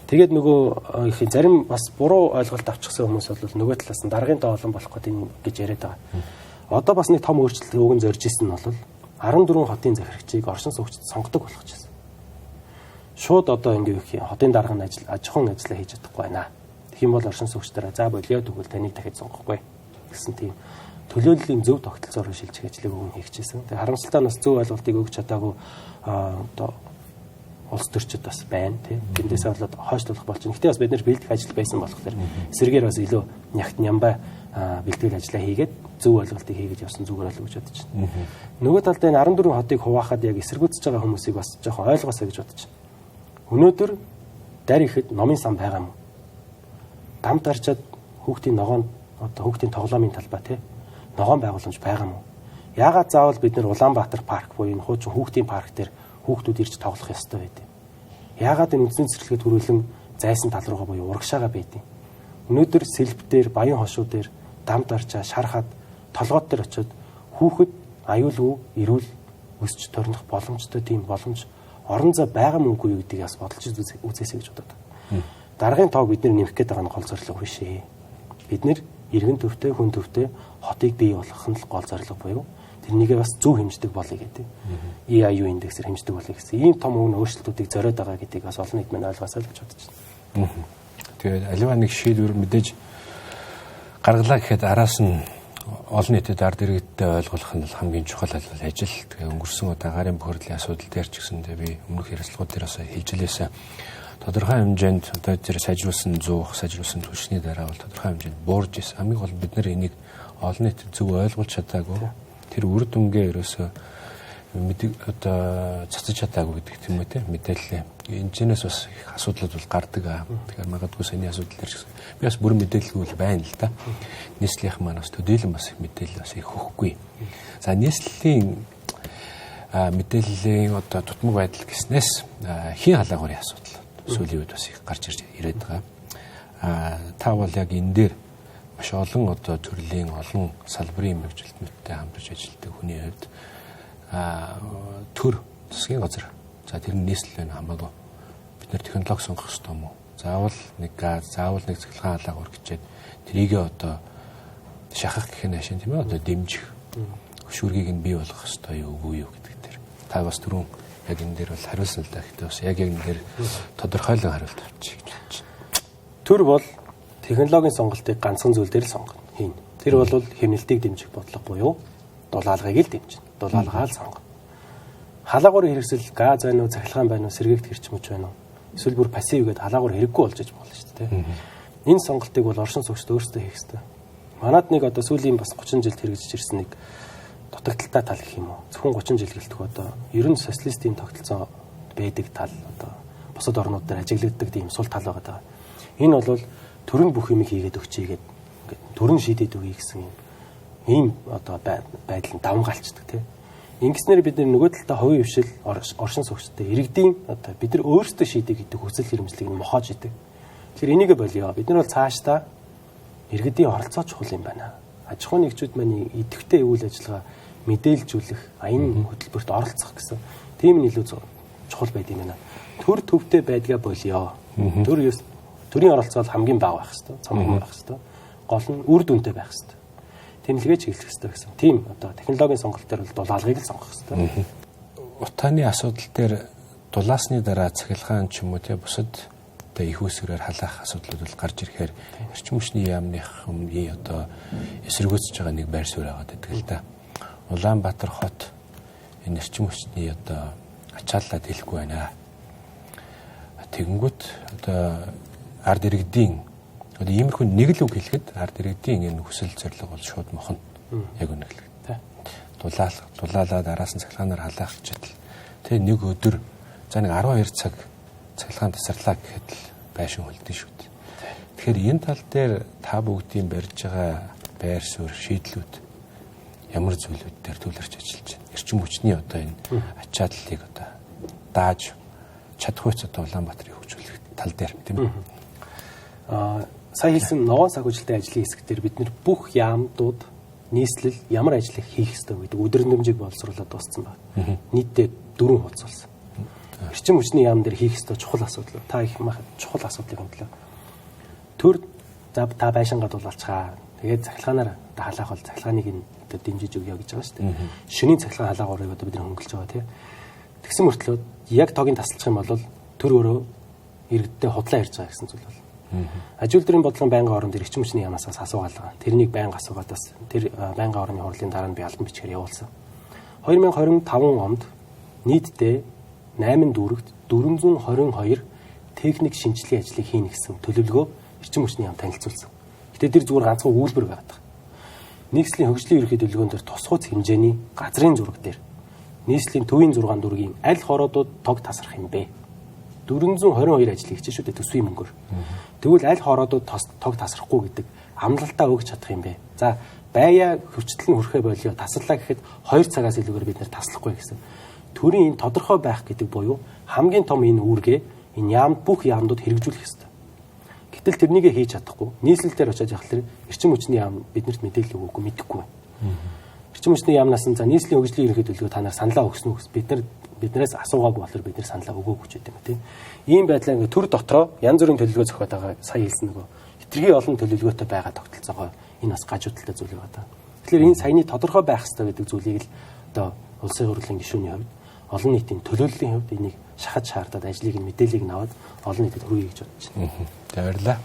Тэгээд нөгөө их зарим бас буруу ойлголт авчихсан хүмүүс бол нөгөө талаас нь даргын тоолон болох гэж яриад байгаа. Одоо бас нэг том өөрчлөлт өгөн зорж исэн нь бол 14 хотын захирагчийг оршин суугчид сонгодог болох гэсэн. Шууд одоо ингээ хотын даргын ажил, аж ахуйн ажлаа хийж чадахгүй байна. Тэгэх юм бол оршин суугчдаараа за болио тэгвэл таныг дахиж сонгохгүй гэсэн тийм төлөөллийн зөв тогтолцоороо шилжих ажлыг өгөн хийчихсэн. Тэгээ харамсалтай нас зөв ойлголтыг өгч чадаагүй одоо улс төрчид бас байна тийм. Тэндээсээ болоод хойшлуулах болж байна. Гэтэ бас бид нэр бэлдэх ажил байсан болохоор эсрэгээр бас илүү нягт нямбай бэлтгэл ажиллаа хийгээд зөв ойлголтыг хийгээд явсан зүгээр л гэж бодож байна. Нөгөө талд энэ 14 хотыг хуваахад яг эсэргүүцэж байгаа хүмүүсийг бас жоохон ойлгоосоо гэж бодож байна. Өнөөдөр дарь ихэд номын сан байгаа юм. Дамт арчаад хүүхдийн ногоон одоо хүүхдийн тоглоомын талбай тий ногоон байгууламж байгаа мó. Яагаад заавал бид нэр Улаанбаатар парк буюу энэ хуучин хүүхдийн парк дээр хүүхдүүд ирж тоглох ёстой байдیں۔ Яагаад энэ үндэсний цэцэрлэгэд хүрээлэн зайсан тал руугаа буюу урагшаага байдیں۔ Өнөөдөр сэлб дээр, баян хошуу дээр дам дарчаа шарахад толгойд дээр очиод хүүхэд аюулгүй эрүүл өсч торнох боломжтой тийм боломж орон зай байгаа мөнгө юу гэдгийг бас бодолж үзээсэй гэж бодод. Даргын тоог бид нэмэх гээд байгаа нь гол зорилго биш ээ. Бид нэр иргэн төвтэй, хүн төвтэй хотыг бий болгох нь гол зорилго буюу тэрнийгээ бас зөв хэмждэг болъё гэдэг. EIU индексээр хэмждэг болъё гэсэн. Ийм том өгнө өөрчлөлтүүдийг зориод байгаа гэдгийг бас олон нийт маань ойлгосоо л гэж бодож байна. Тэгээд аливаа нэг шийдвэр мэдээж гаргалаа гэхэд араас нь олон нийтэд ард иргэдтэй ойлгуулах нь хамгийн чухал ажил. Тэгээ өнгөрсөн удаа гарын бохирдлын асуудал дээр ч гэсэндээ би өмнөх ярилцлагууд дээр бас хэлж илээсэн. Тодорхой хэмжээнд одоо зэрэг сайжруулсан зуух, сайжруулсан түвшний дараа бол тодорхой хэмжээнд буурж исэн. Хамгийн гол бид нар энийг олон нийтэд зөв ойлгуулж чадаагүй. Тэр үр дүнгээ ерөөсөө одоо цацаж чадаагүй гэдэг тийм үү те мэдээлэл. Энэчнээс бас их асуудлууд бол гардаг аа. Тэгэхээр магадгүй саний асуудал дээр ч гэсэн би бас бүр мэдээлэлгүй л байна л да. Нийслэлийн маань бас төдийлөн бас их мэдээлэл бас их өгөхгүй. За нийслэлийн мэдээллийн одоо тутмаг байдал гэснээс хийн халаагуурын асуудал сүүлийн үед бас их гарч ирээд байгаа. Та бол яг энэ дээр маш олон одоо төрлийн олон салбарын мэргэжилтнүүдтэй хамтарч ажилладаг хүний хувьд төр засгийн газар за тэр нь нийслэл байна хамаагүй бид нэр технологи сонгох хэрэгтэй юм уу? Заавал нэг газ, заавал нэг цахилгаан халаагаар гэчээд трийгээ одоо шахах гэх нэшин тийм ээ одоо дэмжих хөшүүргийг нь бий болгох хэрэгтэй юу үгүй юу гэдэг дээр та бас түрүүн яг энэ дээр бол хариулсан л да гэхдээ бас яг энэ дээр тодорхойлон хариулт авчих гэж бодож байна. Төр бол технологийн сонголтыг ганцхан зүйл дээр л сонгоно. Хийн. Тэр бол хэмнэлтийг дэмжих бодлого буюу дулаалгыг л дэмжинэ. Дулаалгаа л сонгоно. Халаагуурын хэрэгсэл газ байна уу, цахилгаан байна уу, сэргээгт хэрчмөж байна уу? Эсвэл бүр пассив гэдэг халаагуур хэрэггүй болж иж болно шүү дээ. Энэ сонголтыг бол оршин суугчид өөрсдөө хийх ёстой. Манад нэг одоо сүүлийн бас 30 жилд хэрэгжиж ирсэн нэг дутагдaltaй тал гэх юм уу? Зөвхөн 30 жил гэлтэх одоо ер нь социалистийн тогтолцоо байдаг тал одоо бусад орнууд дээр ажиглагддаг тийм сул тал байгаа. Энэ бол төрн бүх юм хийгээд өгчээ гэдэг төрн шийдээд өгье гэсэн ийм одоо байдал нь давмгаалцдаг тийм. Ингэснээр бид нөгөө талдаа хувийн хвшил оршин суугчтай иргэдийн одоо бид нар өөрсдөө шийдэг гэдэг хүсэл хэрэмжлийг нь мохоож идэг. Тэгэхээр энийг болио. Бид нар бол цаашдаа иргэдийн оролцоо чухал юм байна. Аж ахуйн нэгжүүд маань идэвхтэй үйл ажиллагаа мэдээлжүүлэх, аян хөтөлбөрт оролцох гэсэн тийм нь илүү чухал байд юм байна. Төр төвтэй байдгаа болио. Төрийн оролцоо хамгийн бага байх хэвээр, цомхон байх хэвээр. Гол нь үр дүнтэй байх хэвээр. Тэмэлгээ чиглэх хэвээр гэсэн. Тийм одоо технологийн сонголт дээр бол дулаалгыг л сонгох хэвээр. Утааны асуудал дээр дулаасны дараа цахилгаан ч юм уу те бусад одоо их усрээр халаах асуудлууд бол гарч ирэхээр эрчим хүчний яамныхан одоо эсэргүүцэж байгаа нэг байр суурь байгаа гэдэг л да. Улаанбаатар хот энэ эрчим хүчний одоо ачааллаад хэлэхгүй байна. Тэгэнгүүт одоо ард иргэдийн одоо иймэрхүү нэг л үг хэлэхэд ард иргэдийн энэ хүсэл зорилго бол шууд мохно. Яг үнэхээр дулаалаад араас нь цахилгаанаар халаах гэтэл тэг нэг өдөр за нэг 12 цаг цахилгаан тасарлаа гэхэд л байшин хөлдөн шүү дээ. Тэгэхээр энэ тал дээр та бүгдийн барьж байгаа байр суурь шийдлүүд ямар зүйлүүд дээр төвлөрч ажиллаж байна. Эрчим хүчний одоо энэ ачааллыг одоо дааж чадах үеч одоо Улаанбаатарыг хөгжүүлэх тал дээр тийм ээ. Сая хэлсэн ногоон санхүүжилтийн ажлын хэсэг дээр бид нэр бүх яамдууд нийслэл ямар ажил хийх ёстой гэдэг өдөр нэмжиг боловсруулаад дууссан байна. Нийтдээ 4 хуудас болсон. Эрчим хүчний яам дээр хийх ёстой чухал асуудал. Та их чухал асуудлыг хөндлөө. Төр за та байшингаа дулаалцгаа. Тэгээд цахилгаанаар одоо халаах бол цахилгааныг одоо дэмжиж өгье гэж байгаа шүү дээ. Шөнийн цахилгаан халаагуурыг одоо бид нар хөнгөлж байгаа тийм. Тэгсэн мөртлөө яг тогийн таслах юм бол төр өөрөө иргэдтэй худлаа ярьж байгаа гэсэн зүйл бол. Аж үйлдвэрийн бодлогын байнгын орон дээр эрчим хүчний яамнаас асуугаалгаа. Тэрнийг байнга асуугаадаас тэр байнгын орны хурлын дараа нь би албан бичгээр явуулсан. 2025 онд нийтдээ 8 дүүрэгт 422 техник шинжилгээ ажлыг хийнэ гэсэн төлөвлөгөө эрчим хүчний яам танилцуулсан. Гэтэ тэр зүгээр ганцхан үйлбэр байдаг. Нийслэлийн хөгжлийн ерөнхий төлөвлөгөөнд төр тусгууц хэмжээний газрын зураг дээр нийслэлийн төвийн 6 дүргийн аль хороодууд тог тасрах юм бэ? 422 ажил хийж шүү дээ төсвийн мөнгөөр. Тэгвэл аль хороодууд тог тасрахгүй гэдэг амлалтаа өгч чадах юм бэ? За байя хөвчлэн хүрхээ болио таслаа гэхэд 2 цагаас илүүгээр бид нэр таслахгүй гэсэн. Төрийн энэ тодорхой байх гэдэг буюу хамгийн том энэ үүргээ энэ яамд бүх яамдууд хэрэгжүүлэх ёстой. Гэтэл тэрнийг хийж чадахгүй. Нийслэл дээр очиж явахлаар эрчим хүчний яам биднэрт мэдээлэл өгөөгүй мэдэхгүй. Эрчим хүчний яамнаас нь за нийслэлийн хөгжлийн ерөнхий төлөвлөгөө та нар саналаа өгсөн үү гэс биднээс асуугаагүй болохоор бид нар саналаа өгөөгүй ч гэдэг юм тийм. Ийм байдлаа ингээ төр дотроо янз бүрийн төлөвлөгөө зохиод байгаа сая хэлсэн нөгөө хитрхи олон төлөвлөгөөтэй байгаа тогтолцоогоо энэ бас гажуудалтай зүйл байгаа даа. Тэгэхээр энэ саяны тодорхой байх ёстой гэдэг зүйлийг л одоо улсын хурлын гишүүний хувьд олон нийтийн төлөөллийн хувьд энийг шахаж шаардаад ажлыг нь мэдээллийг нь аваад олон нийтэд хүргэе гэж бодож байна. Баярлалаа.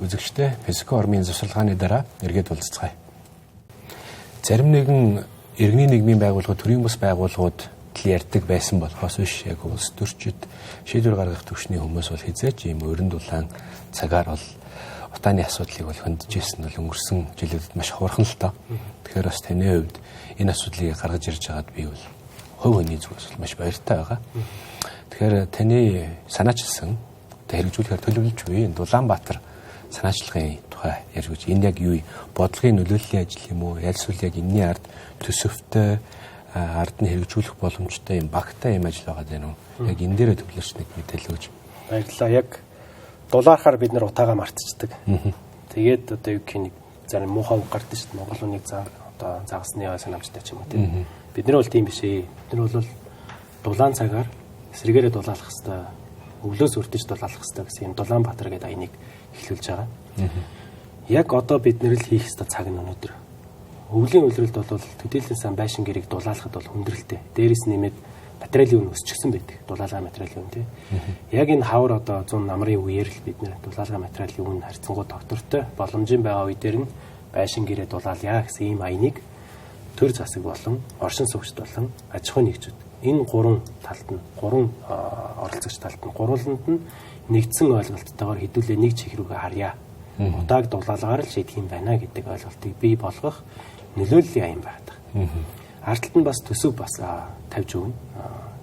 Үзэгчдээ Песко ормын завсарлагын дараа эргээд уулзцгаая. Зарим нэгэн иргэний нийгмийн байгууллагууд, төрийн бус байгууллагууд ярьдаг байсан болохоос биш яг улс төрчид шийдвэр гаргах төвшний хүмүүс бол хизээч ийм өрөнд улаан цагаар бол утааны асуудлыг бол хөндөжсэн бол өнгөрсөн жилүүдэд маш хурхан л тоо. Тэгэхээр бас таны хувьд энэ асуудлыг гаргаж ирж байгаад би бол хувь хүний зүгээс бол маш баяртай байгаа. Тэгэхээр таны санаачилсан хэрэгжүүлэхээр төлөвлөж буй Улаанбаатар санаачлагын тухай ярьж өгч энэ яг юу бодлогын нөлөөллийн ажил юм уу? Ялсвал яг энэний ард төсөвтэй ард нь хэрэгжүүлэх боломжтой юм багтаа юм ажил байгаа дээ нү. Яг энэ дээрээ төвлөрч нэг мэдээлэл өгч. Баярлалаа. Яг дулаархаар бид нар утаагаа мартчихдаг. Тэгээд одоо юу гэх нэг зарим муухай үг гардаг шүү дээ. Монгол хүнийг одоо загасны санамжтай ч юм уу тийм. Бидний бол тийм биш ээ. Бид нар бол дулаан цагаар эсрэгээрээ дулаалах хэвээр өвлөөс өртөж дулаалах хэвээр гэсэн юм Улаанбаатар гэдэг аяныг эхлүүлж байгаа. Яг одоо бид нэр л хийх хэвээр цаг нь өнөөдөр. Өвлийн үйлрэлд бол төдийлөн сан байшин гэрийг дулаалахад бол хүндрэлтэй. Дээрээс нэмээд материалын үн өсчихсөн байдаг. Дулаалгын материалын үн тийм. Яг энэ хавар одоо 100 намрын үеэр л бид нэр дулаалгын материалын үн харьцангуй доктортой боломжийн байгаа үедэр нь байшин гэрээ дулаалъя гэсэн ийм аяныг төр засаг болон оршин суугчд болон аж ахуйн нэгжүүд энэ гурван талд нь гурван оролцогч талд нь гурвууланд нь нэгдсэн ойлголттойгоор хэдүүлээ нэг чих рүүгээ харьяа. Удааг дулаалгаар л шийдэх юм байна гэдэг ойлголтыг бий болгох нөлөөллийн аян байдаг. Ард талд нь бас төсөв бас тавьж өгнө.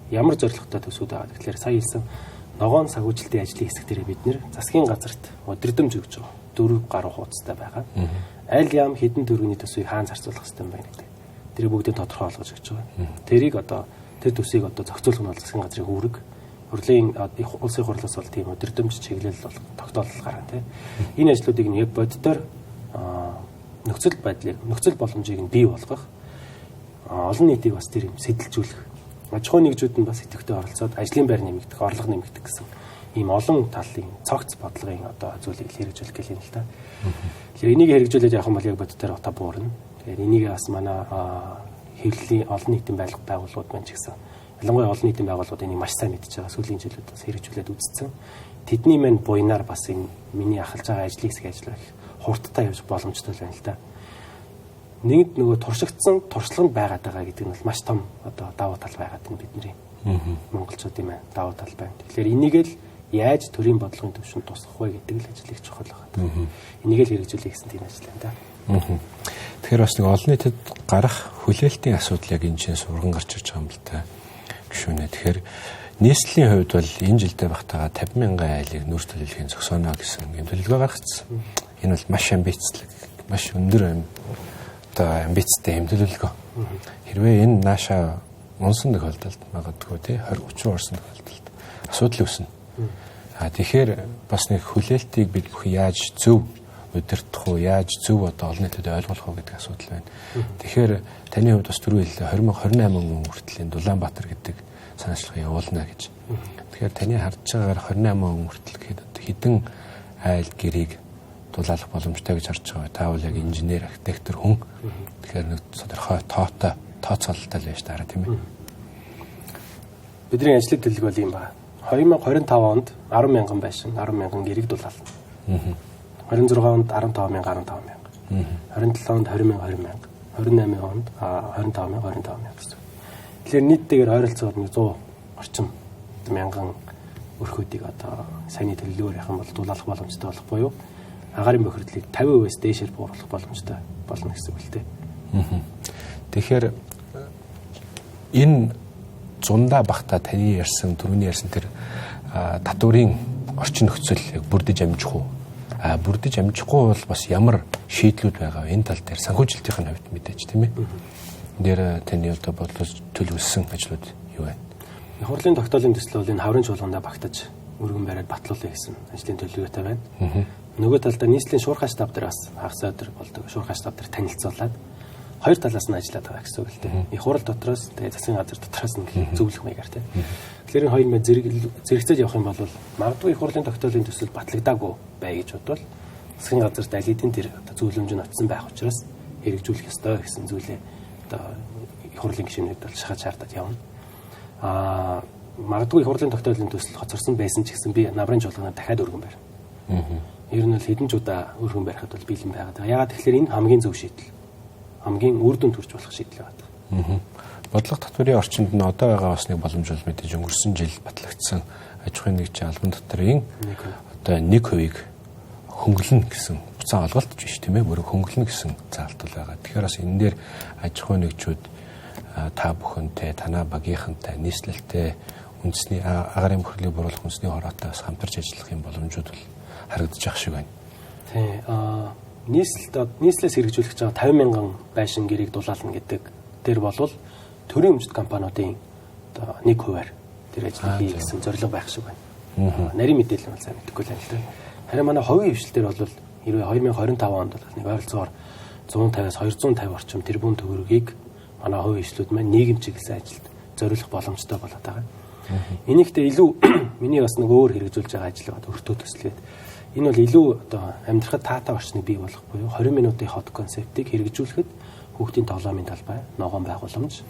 Ямар зорилготой төсөвд байгаа. Тэгэхээр сая хэлсэн ногоон сагуулжлтын ажлын хэсэг дээр бид нэр засгийн газарт өдрөдөмж өгч байгаа. 4 гаруй хуудастай байгаа. Аль ям хэдэн төгрөгийн төсвийг хаана зарцуулах хэрэгтэй юм байна гэдэг. Тэрийг бүгдийг тодорхой болгож өгч байгаа. Тэрийг одоо тэр төсвийг одоо зохицуулах нь бол засгийн газрын үүрэг. Хурлын улсын хурлаас бол тийм өдрөдөмж чиглэл бол тогтоолол гаргана тийм. Энэ ажлуудыг нь яг боддоор нөхцөл боломжийг нь бий болгох олон нийтийг бас тэр юм сэдэлжүүлэх. Аж ахуйн нэгжүүд нь бас идэвхтэй оролцоод ажлын байр нэмэгдэх, орлого нэмэгдэх гэсэн ийм олон талын цогц бодлогын одоо зүйлийг хэрэгжүүлэх гэх юм л та. Тэгэхээр энийг хэрэгжүүлээд явах юм бол яг боддоор утаа буурна. Тэгэхээр энийг бас манай хэвлэлийн олон нийтийн байгууллагууд маань ч гэсэн ялангуяа олон нийтийн байгууллагууд энийг маш сайн мэдж байгаа. Сүүлийн жилүүд бас хэрэгжүүлээд үзсэн. Тэдний мань буйнаар бас энэ миний ахалж байгаа ажлыг хэсэг ажиллах хурдтай явж боломжтой байна л да. Нэгд нөгөө туршигдсан туршлаганд байгаад байгаа гэдэг нь бол маш том одоо давуу тал байгаад байна бидний. Монголчуудын маань давуу тал байна. Тэгэхээр энийг л яаж төрийн бодлогын төвшөнд тусгах вэ гэдэг л ажил их чухал байгаа. Энийг л хэрэгжүүлэх гэсэн тийм ажил байна да. Тэгэхээр бас нэг олон нийтэд гарах хүлээлтийн асуудал яг энэ чинь сурган гарч ирж байгаа юм л та. Гүшүүнэ. Тэгэхээр нийслэлийн хувьд бол энэ жилдээ багтаага 50,000 айлыг нүүр төлөвлөхийн зогсооно гэсэн юм төлөвлөгөө гаргацсан. Энэ бол маш амбицлаг, маш өндөр амбицтай юм төлөвлөгөө. Хэрвээ энэ нааша унсан тохиолдолд магадгүй тий 20-30 орсон тохиолдолд асуудал үүснэ. Тэгэхээр бас нэг хүлээлтийг бид бүхэн яаж зөв удирдах уу, яаж зөв одоо олон нийтэд ойлгуулах уу гэдэг асуудал байна. Тэгэхээр таны хувьд бас түрүү хэллээ 2028 он хүртэл Улаанбаатар гэдэг санаачлагыг явуулна гэж. Тэгэхээр таны харж байгаагаар 28 он хүртэл хэдэн айл гэрийг дулаалах боломжтой гэж харж байгаа. Та бол яг инженер, архитектор хүн. Тэгэхээр нэг тодорхой тооцоололтой л байж таараа тийм ээ. Бидний ажлын төлөв бол юм байна. 2025 онд 10,000 байшин, 10,000 гэрийг дулаална. 26 онд 15,000, 27 онд 20,000, 28 онд 25,000 гэсэн. Тэгэхээр нийтдээ ойролцоогоор 100 орчим мянган өрхүүдийг одоо саяны төлөвлөгөөр яхан бол дулаалах боломжтой болох буюу агаарын бохирдлыг 50%-аас дээшээр бууруулах боломжтой болно гэсэн үг л дээ. Тэгэхээр энэ зундаа багтаа таны ярьсан, түрүүний ярьсан тэр татварын орчин нөхцөл яг бүрдэж амжих уу? бүрдэж амжихгүй бол бас ямар шийдлүүд байгаа вэ? Энэ тал дээр санхүүжилтийн хувьд мэдээж тийм ээ. Дээр таны одоо бодлож төлөвлөсөн ажлууд юу вэ? Хурлын тогтоолын төсөл бол энэ хаврын чуулгандаа багтаж өргөн бариад батлуулъя гэсэн ажлын төлөвлөгөөтэй байна. Нөгөө талдаа нийслэлийн шуурхай штаб дээр бас хагас өдөр болдог шуурхай штаб дээр танилцуулаад хоёр талаас нь ажиллаад байгаа гэсэн үг л дээ. Их хурал дотроос тэгээ засгийн газар дотроос нь зөвлөх маягаар тийм. Тэгэхээр энэ хоёр мэд зэрэгцээд явах юм бол магадгүй их хурлын тогтоолын төсөл батлагдаагүй бай гэж бодвол засгийн газарт аль хэдийн тэр зөвлөмж нь очсон байх учраас хэрэгжүүлэх ёстой гэсэн зүйлээ одоо их хурлын гишүүнүүд бол шахаж шаардаад явна. Магадгүй их хурлын тогтоолын төсөл хоцорсон байсан ч гэсэн би намрын чуулганаа дахиад өргөн барь. Ер нь бол хэдэн ч удаа өргөн барихад бол бэлэн байгаад байгаа. Яагаад тэгэхээр энэ хамгийн зөв шийдэл. Хамгийн үр дүнд хүрч болох шийдэл байна. Бодлого татварын орчинд нь одоо байгаа бас нэг боломж бол мэдээж өнгөрсөн жил батлагдсан аж ахуйн нэгжийн албан татврын одоо 1% хөнгөлнө гэсэн буцаан олголт биш тийм ээ. Мөрөг хөнгөлнө гэсэн заалт бол байгаа. Тэгэхээр бас энэ дээр аж ахуйн нэгжүүд та бүхэнтэй, танаа багийнхантай, нийслэлтэй үндэсний агарын мөхрлийг бууруулах үндэсний хороотой бас хамтарч ажиллах юм боломжууд бол харагдаж ах шиг байна. Тий. Нийслэлээс хэрэгжүүлэх гэж байгаа 50 мянган байшин гэрээг дулаална гэдэг дээр болвол төрийн өмчт компаниудын одоо 1%-аар тэр ажлыг хий гэсэн зорилго байх шиг байна. Нарийн мэдээлэл нь сайн мэдэхгүй л байна л да. Харин манай хувийн хвшил дээр бол хэрвээ 2025 онд бол нэг ойролцоогоор 150-аас 250 орчим тэрбум төгрөгийг манай хувийн хвшлүүд маань нийгэм чиглэсэн ажилд зориулах боломжтой болоод байгаа. Энийхтэй илүү миний бас нэг өөр хэрэгжүүлж байгаа ажил байгаа өртөө төслгээд энэ бол илүү одоо амьдрахад таатай орчныг бий болгох буюу 20 минутын хот концептыг хэрэгжүүлэхэд хүүхдийн тоглоомын талбай, ногоон байгууламж,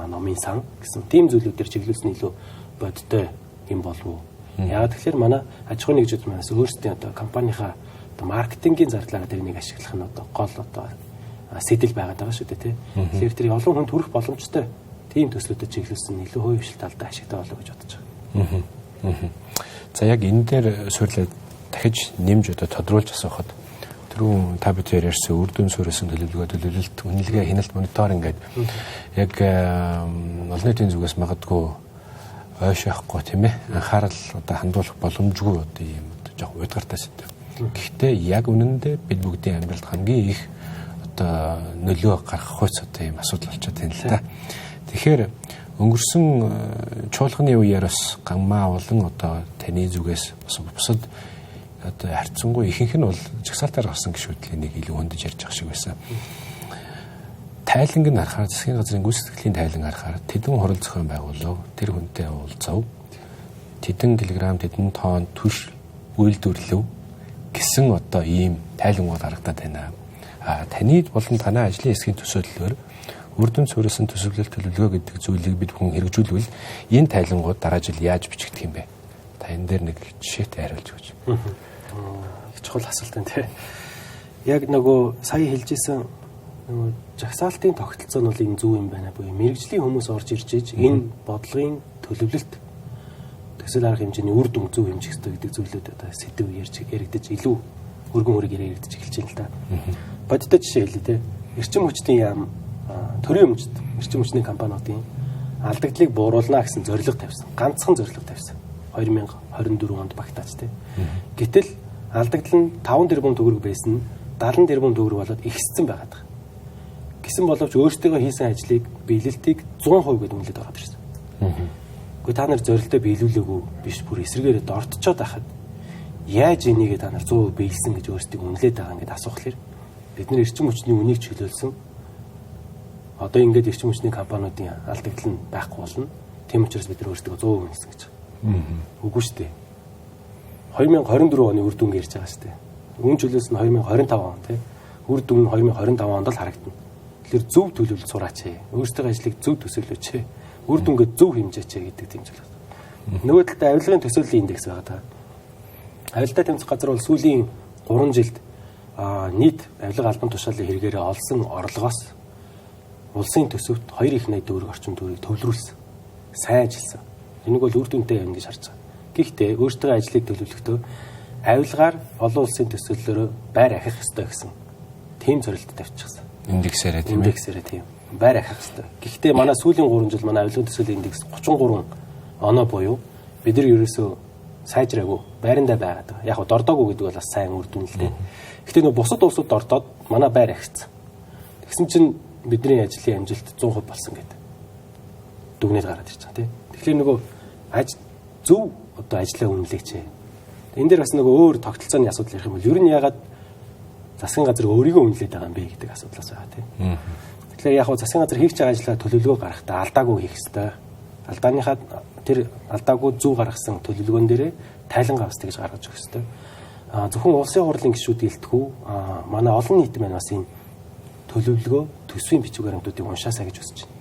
номын сан гэсэн тийм зүйлүүдээр чиглүүлсэн илүү бодтой юм болов уу? Яагаад тэгэхээр манай аж ахуйн нэгжүүд манаас өөрсдийн одоо компанийнхаа одоо маркетингийн зардлаараа тэрнийг ашиглах нь одоо гол одоо сэтэл байгаад байгаа шүү дээ тий. Тэгэхээр тэр олон хүнд хүрэх боломжтой тийм төслүүдэд чиглүүлсэн илүү хувийн хвшил талдаа ашигтай болов гэж бодож байгаа. За яг энэ дээр суйрлаад дахиж нэмж одоо тодруулж асуухад түрүүн та бид ярьсан үр дүн суурьсан төлөвлөлт, үнэлгээ, хяналт, мониторинг гэдэг яг олон нийтийн зүгээс магадгүй ойш явахгүй тийм ээ. Анхаарал одоо хандуулах боломжгүй одоо юм жоох уйдгартай сэдв. Гэхдээ яг үнэндээ бид бүгдийн амьдралд хамгийн их одоо нөлөө гаргах хуйц одоо юм асуудал болчиход байна л да. Тэгэхээр өнгөрсөн чуулганы үеэр бас гаммаа олон одоо таны зүгээс бас бусад одоо харьцангуй ихэнх нь бол жагсаалтаар гарсан гишүүдлийн нэг илүү хөндөж ярьж байгаа шиг байсан. Тайланг нь харахаар засгийн газрын гүйцэтгэлийн тайланг харахаар тэдэн хурал зохион байгуулав, тэр хүнтэй уулзав, тэдэн килограмм, тэдэн тонн түш үйлдвэрлэв гэсэн одоо ийм тайлангууд харагдаад байна. Таны болон танай ажлын хэсгийн төсөөллөөр үр дүн суурьсан төсөвлөлт төлөвлөгөө гэдэг зүйлийг бид бүхэн хэрэгжүүлвэл энэ тайлангууд дараа жил яаж бичигдэх юм бэ? Та энэ дээр нэг жишээтэй хариулж өгч. Их чухал асуулт байна тий. Яг нөгөө сая хэлжсэн нөгөө жагсаалтын тогтолцоо нь бол энэ зөв юм байна буюу мэрэгжлийн хүмүүс орж ирж иж энэ бодлогын төлөвлөлт төсөл арга хэмжээний үр дүн зөв хэмжих ёстой гэдэг зүйлүүд одоо сэдв яригдаж илүү өргөн хүрэг яригдаж эхэлж байна л да. Бодтой жишээ хэлье тий. Эрчим хүчний яам төрийн өмчт эрчим хүчний компаниудын алдагдлыг бууруулна гэсэн зорилго тавьсан. Ганцхан зорилго тавьсан. 2024 онд багтаач тий. Гэтэл алдагдал нь 5 тэрбум төгрөг байсан нь 70 тэрбум төгрөг болоод ихссэн байгаад байгаа. Гэсэн боловч өөрсдөө хийсэн ажлыг биелэлтийг 100% гэдэг үнэлээд ороод ирсэн. Гэхдээ та нар зорилтоо биелүүлээгүй биш бүр эсрэгээр дортчоод байхад яаж энийгээ та нар 100% биелсэн гэж өөрсдөө үнэлээд байгаа ингээд асуухлаар бид нар эрчим хүчний үнийг чиглүүлсэн одоо ингээд эрчим хүчний компаниудын алдагдал нь байхгүй болно. Тийм учраас бид нар өөрсдөө 100% үнэлсэн гэж. Үгүй шүү дээ. 2024 оны үр дүн ярьж байгаа шүү дээ. Өмнө жилээс нь 2025 он тий. Үр дүн нь 2025 онд л харагдана. Тэгэхээр зөв төлөвлөлт сураач. Өөрсдөө ажлыг зөв төсөөлөөч. Үр дүнгээ зөв хэмжээч гэдэг тийм зүйл байна. Нөгөө талд авилгын төсөөллийн индекс байгаа даа. Авилтаа тэмцэх газар бол сүүлийн 3 жилд нийт авилга албан тушаалын хэрэгээрээ олсон орлогоос улсын төсөвт 2.80 төгрөг орчим төгрөгийг төвлөрүүлсэн. Сайн ажилласан. Энийг бол үр дүнтэй явна гэж харж байгаа. Гэхдээ өөртөө ажлыг төлөвлөхдөө авилгаар олон улсын төсөөллөөрөө байр ахих ёстой гэсэн тийм зорилт тавьчихсан. Индексээрээ тийм ээ. Индексээрээ тийм. Байр ахих ёстой. Гэхдээ манай сүүлийн 3 жил манай авилгын төсөөлийн индекс 33 оноо буюу бид нар ерөөсөө сайжраагүй байрандаа байгаад байгаа. Яг дордоогүй гэдэг бол бас сайн үр дүн л дээ. Гэхдээ нөгөө бусад улсууд дордоод манай байр агцсан. Тэгсэн чинь бидний ажлын амжилт 100% болсон гэдэг. Дүгнэлт гараад ирж байгаа тийм. Тэгэхээр нөгөө зөв одоо ажлаа үнэлээч. Энэ дээр бас нөгөө өөр тогтолцооны асуудал ярих юм бол ер нь ягаад засгийн газар өөрийгөө үнэлээд байгаа юм бэ гэдэг асуудлаас байгаа тийм. Тэгэхээр яг засгийн газар хийх байгаа ажлаа төлөвлөгөө гаргахдаа алдаагүй хийх ёстой. Алдааныхаа тэр алдаагүй зөв гаргасан төлөвлөгөөн дээрээ тайлангаа бас тэгж гаргаж өгөх ёстой. Зөвхөн улсын хурлын гишүүд илтгэв. Манай олон нийт маань бас энэ төлөвлөгөө төсвийн бичиг баримтуудыг уншаасаа гэж хүсэж байна.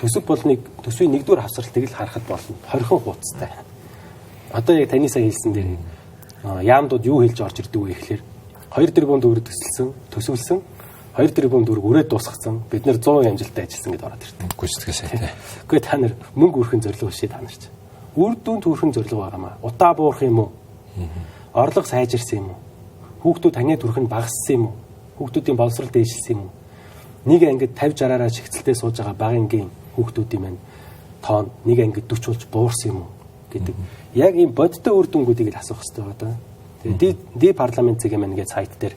Төсөв бол төсвийн нэгдүгээр хавсралтыг л харахад болно. 20хан хуудастай. Одоо яг таны сая хэлсэн дээр яамдууд юу хэлж орж ирдэг вэ гэхээр 2 тэрбум төгрөг төсвөлсөн 2 тэрбум төгрөг өрөөд дуусгацсан бид нэр 100% амжилттай ажилласан гэдээ ороод ирдэг. Гүйцэтгэсэй тий. Гэхдээ та нар мөнгө өрхөн зорилго өшөө та нарч. Үр дүнд төрхөн зорилго байгаамаа. Удаа буурах юм уу? Орлого сайжирсан юм уу? Хүүхдүүд таны төрхөнд багассан юм уу? Хүүхдүүдийн боловсрол дээшилсэн юм уу? Нэг ангид 50 60-аараа шигцэлтэй сууж байгаа багангийн хүүхдүүдийн маань тоон нэг ангид 40 болж буурсан юм уу гэдэг. Яг ийм бодиттой үр дүнгуудыг л асуух хэрэгтэй байна. Тэгээд парламент зэг юм ингээд сайт дээр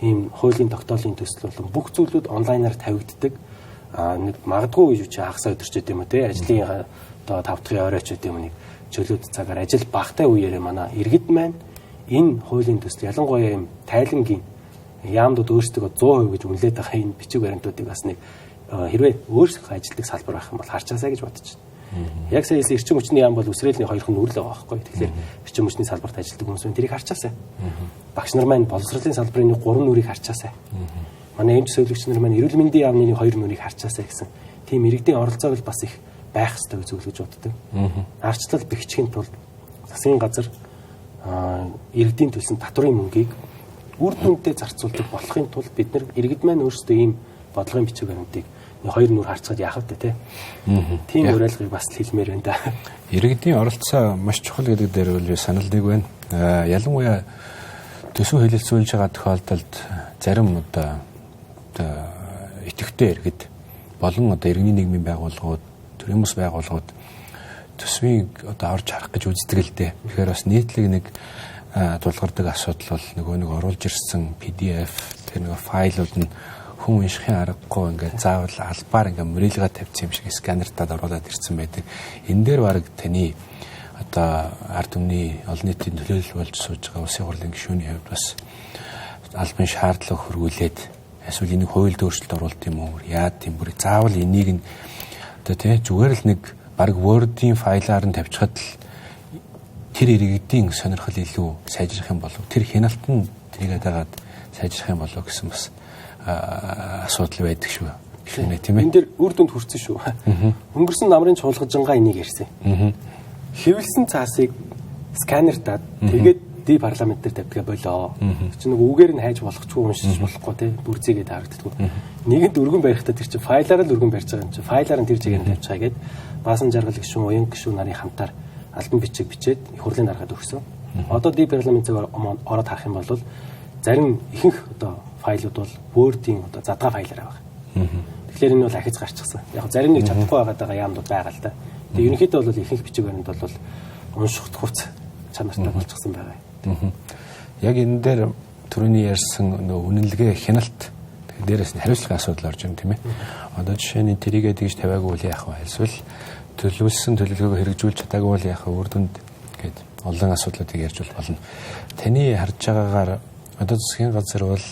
ийм хуулийн тогтоолын төсөл болон бүх зүйлүүд онлайнаар тавигддаг. Нэг магадгүй юу чи хагас өдөрч гэдэг юм уу те ажлын одоо 5 дахь оройч гэдэг юм нэг чөлөөт цагаар ажил багтай үеэрээ манай иргэд маань энэ хуулийн төсөл ялангуяа ийм тайлангийн яамдууд өөрсдөө 100% гэж үнэлээд байгаа энэ бичиг баримтуудыг бас нэг хэрвээ өөрсдөө ажилтдаг салбар байх юм бол харчаасаа гэж бодож байна. Яг сая эрчим хүчний яам бол үсрээлийн хоёрхан нүрэл байгаа байхгүй. Тэгэхээр эрчим хүчний салбарт ажилтдаг хүмүүс тэрийг харчаасаа. Багш нар маань боловсролын салбарын 3 нүрийг харчаасаа. Манай эмч зөвлөгч нар маань эрүүл мэндийн яамны 2 нүрийг харчаасаа гэсэн. Тийм иргэдийн оролцоог л бас их байх ёстой гэж зөвлөж боддог. Арчлал бэхжихийн тулд засгийн газар иргэдийн төлсөн татврын мөнгийг үр дүнтэй зарцуулдаг болохын тулд бид нар иргэд маань өөрсдөө ийм бодлогын бичиг баримтыг 2 нүр харцгаад яах вэ те. Тийм уриалгыг бас хэлмээр байна да. Иргэдийн оролцоо маш чухал гэдэг дээр үл саналдаг байна. Ялангуяа төсөв хэлэлцүүлж байгаа тохиолдолд зарим одоо идэвхтэй иргэд болон одоо иргэний нийгмийн байгууллагууд, төрийн бас байгууллагууд төсвийг одоо орж харах гэж үздэг л дээ. Тэгэхээр бас нийтлэг нэг тулгардаг асуудал бол нөгөө оруулж ирсэн PDF тэр нөгөө файлууд нь хүн уншихын аргагүй ингээд заавал албаар ингээд мөрөөлгөө тавьсан юм шиг сканертад оруулаад ирсэн байдаг. Энэ дээр баг таны одоо ард түмний олон нийтийн төлөөлөл болж сууж байгаа улсын хурлын гишүүний хувьд бас албан шаардлага хөргүүлээд эсвэл энийг хуульд өөрчлөлт оруулт юм уу? Яад тийм бүр заавал энийг нь одоо тий зүгээр л нэг баг Word-ийн файлаар нь тавьчихад л тэр иргэдийн сонирхол илүү сайжрах юм болов. Тэр хяналтанд тэрийгээ дагаад сайжрах юм болов гэсэн бас асуудал байдаг шүү. Тийм ээ. Энэ дэр үр дүнд хүрсэн шүү. Өнгөрсөн намрын чуулгажингаа энийг ярьсан. Хэвлсэн цаасыг сканертаад тэгээд парламент дээр тавьдгаа болоо. Чи нэг үгээр нь хайж болохгүй уншиж болохгүй те бүрзийгээд харагддаг. Нэгэнд өргөн барихтаа тэр чинь файлаар л өргөн барьж байгаа юм чи. Файлаар нь тэр чигээр нь тавьж байгаа гээд баасан жаргал гишүүн, уян гишүүн нарын хамтаар альбом бичиг бичээд их хурлын дараагаад өгсөн. Одоо парламент зэг ороод харах юм бол зарим ихэнх одоо файлууд бол Word-ийн одоо задгаа файлаар байгаа. Тэгэхээр энэ бол ахиц гарчихсан. Яг зарим нэг чадахгүй байгаа яамдууд байгаа л да. Тэгээ ерөнхийдөө бол ихэнх бичиг баримт бол унших хуц чанартай болчихсон байгаа. Яг энэ дээр түрүүний ярьсан нөгөө үнэлгээ хяналт дээрээс нь хариуцлагын асуудал орж ирнэ тийм ээ. Одоо жишээ нь тэрийгээ тэгж тавиагүй бол яах вэ? Эсвэл төлөвлөсөн төлөвлөгөөгөө хэрэгжүүлж чадаагүй бол яах вэ? Үр дүнд гээд олон асуудлуудыг ярьж болно. Таны харж байгаагаар одоо засгийн газар бол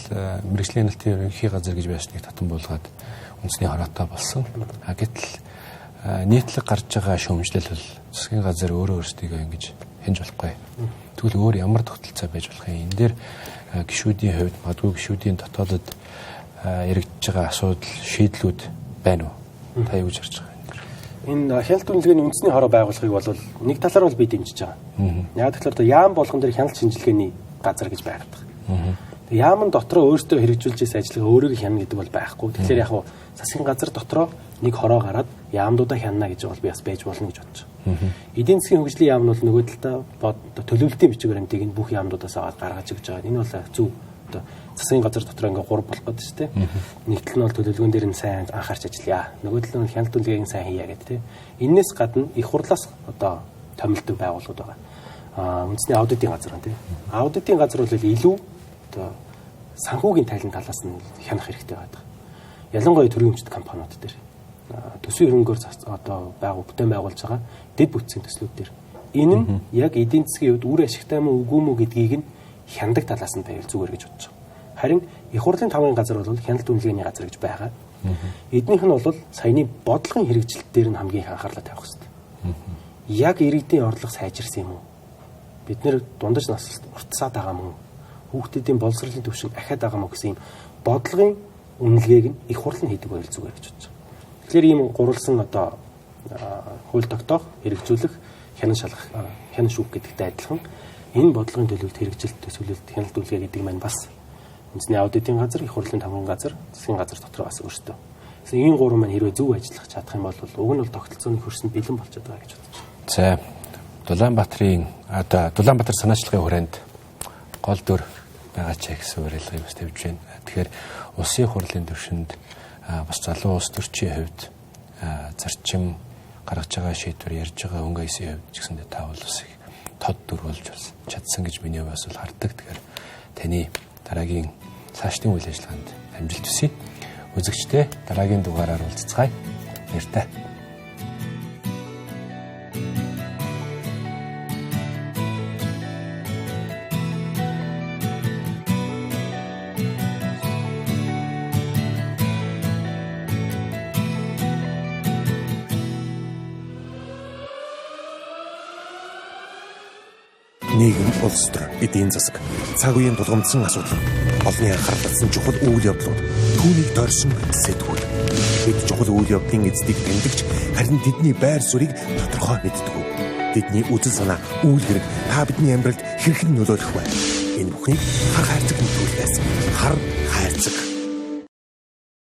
мэргэжлийн хяналтын ерөнхий газар гэж байсныг татан буулгаад үндэсний хороотой болсон. Гэтэл нийтлэг гарч байгаа шүүмжлэл бол засгийн газар өөрөөсдийгөө ингэж хянж болохгүй. Тэгвэл өөр ямар тогтолцоо байж болох юм? Энэ дээр гишүүдийн хувьд магадгүй гишүүдийн дотоодод яригдж байгаа асуудал шийдлүүд байна уу? Та юу гэж харж байгаа юм? Энэ хяналт үнэлгээний үндэсний хороо байгуулахыг бол нэг талаар бол би дэмжиж байгаа. Яг тэгэхээр яам болгон дээр хяналт шинжилгээний газар гэж байгаад байгаа. Яамн дотроо өөртөө хэрэгжүүлж ирсэн ажиллагаа өөрийгөө хянана гэдэг бол байхгүй. Тэгэхээр яг засгийн газар дотроо нэг хороо гараад яамдуудаа хянана гэж бол би бас байж болно гэж бодож байгаа. Эдийн засгийн хөгжлийн яам нь бол нөгөө талдаа төлөвлөлтийн бичиг баримтыг энэ бүх яамдуудаас аваад гаргаж өгч байгаа. Энэ бол зөв одоо засгийн газар дотроо ингээ 3 болох гэдэг шүү дээ. Нэг тал нь бол төлөвлөгөөн дээр нь сайн анхаарч ажиллая. Нөгөө тал нь хяналт үнэлгээг сайн хийя гэдэг тийм. Эннээс гадна их хурлаас одоо томилдог байгууллагууд байгаа. үндэсний аудитын газар байна тийм. Аудитын газар бол илүү одоо санхүүгийн тайлан талаас нь хянах хэрэгтэй байдаг. Ялангуяа төрийн өмчт компаниуд дээр төсвийн хөрөнгөөр одоо бүтээн байгуулж байгаа дэд бүтцийн төслүүд дээр энэ нь яг эдийн засгийн хувьд үр ашигтай мөн үгүй мүү гэдгийг нь хяндаг талаас нь байвал зүгээр гэж бодож байгаа. Харин их хурлын тавгын газар бол хяналт үнэлгээний газар гэж байгаа. Эднийх нь бол саяны бодлогын хэрэгжилт дээр нь хамгийн их анхаарлаа тавих хэрэгтэй. Яг иргэдийн орлого сайжирсан юм уу? Бид нэр дундаж насалт уртсаад байгаа мөн хүүхдүүдийн боловсролын түвшин ахаад байгаа мó гэсэн юм бодлогын үнэлгээг нь их хурл нь хийдэг байл зүгээр гэж бодож байгаа. Тэгэхээр ийм гурвалсан одоо хууль тогтоох, хэрэгжүүлэх, хянан шалгах, хянан шүүх гэдэгтэй адилхан энэ бодлогын төлөвт хэрэгжилт төсөөлөлт хяналт үнэлгээ гэдэг маань бас үндэсний аудитын газар, их хурлын тавгын газар, засгийн газар дотор бас өөртөө. Гэсэн энэ гурван маань хэрвээ зөв ажиллах чадах юм бол уг нь бол тогтолцооны хөрсөнд бэлэн болчиход байгаа гэж бодож байна. За Дулаанбаатар санаачлагын хүрээнд гол дүр байгаа ч гэсэн уриалгыг бас тавьж байна. Тэгэхээр улсын хурлын түвшинд бас залуу улс төрчийн хувьд зарчим гаргаж байгаа шийдвэр ярьж байгаа өнгө аясын хувьд ч гэсэндээ та бол бас их тод дүр болж чадсан гэж миний бас бол хардаг. Тэгэхээр таны дараагийн цаашдын үйл ажиллагаанд амжилт хүсье. Үзэгчдээ дараагийн дугаараар уулзцгаая. Баяртай. Нийгэм, улс төр, эдийн засаг, цаг үеийн тулгамдсан асуудал, олонний анхаарал татсан чухал үйл явдлууд, түүнийг дорсон сэтгүүл. Бид чухал үйл явдлын эздийг тэмдэгч, харин тэдний байр суурийг тодорхой мэддэг. Тэдний үзэл санаа, үйл хэрэг та бидний амьдралд хэрхэн нөлөөлөх вэ? Энэ бүхнийг хар хайрцаг нөхөрлөөс хар хайрцаг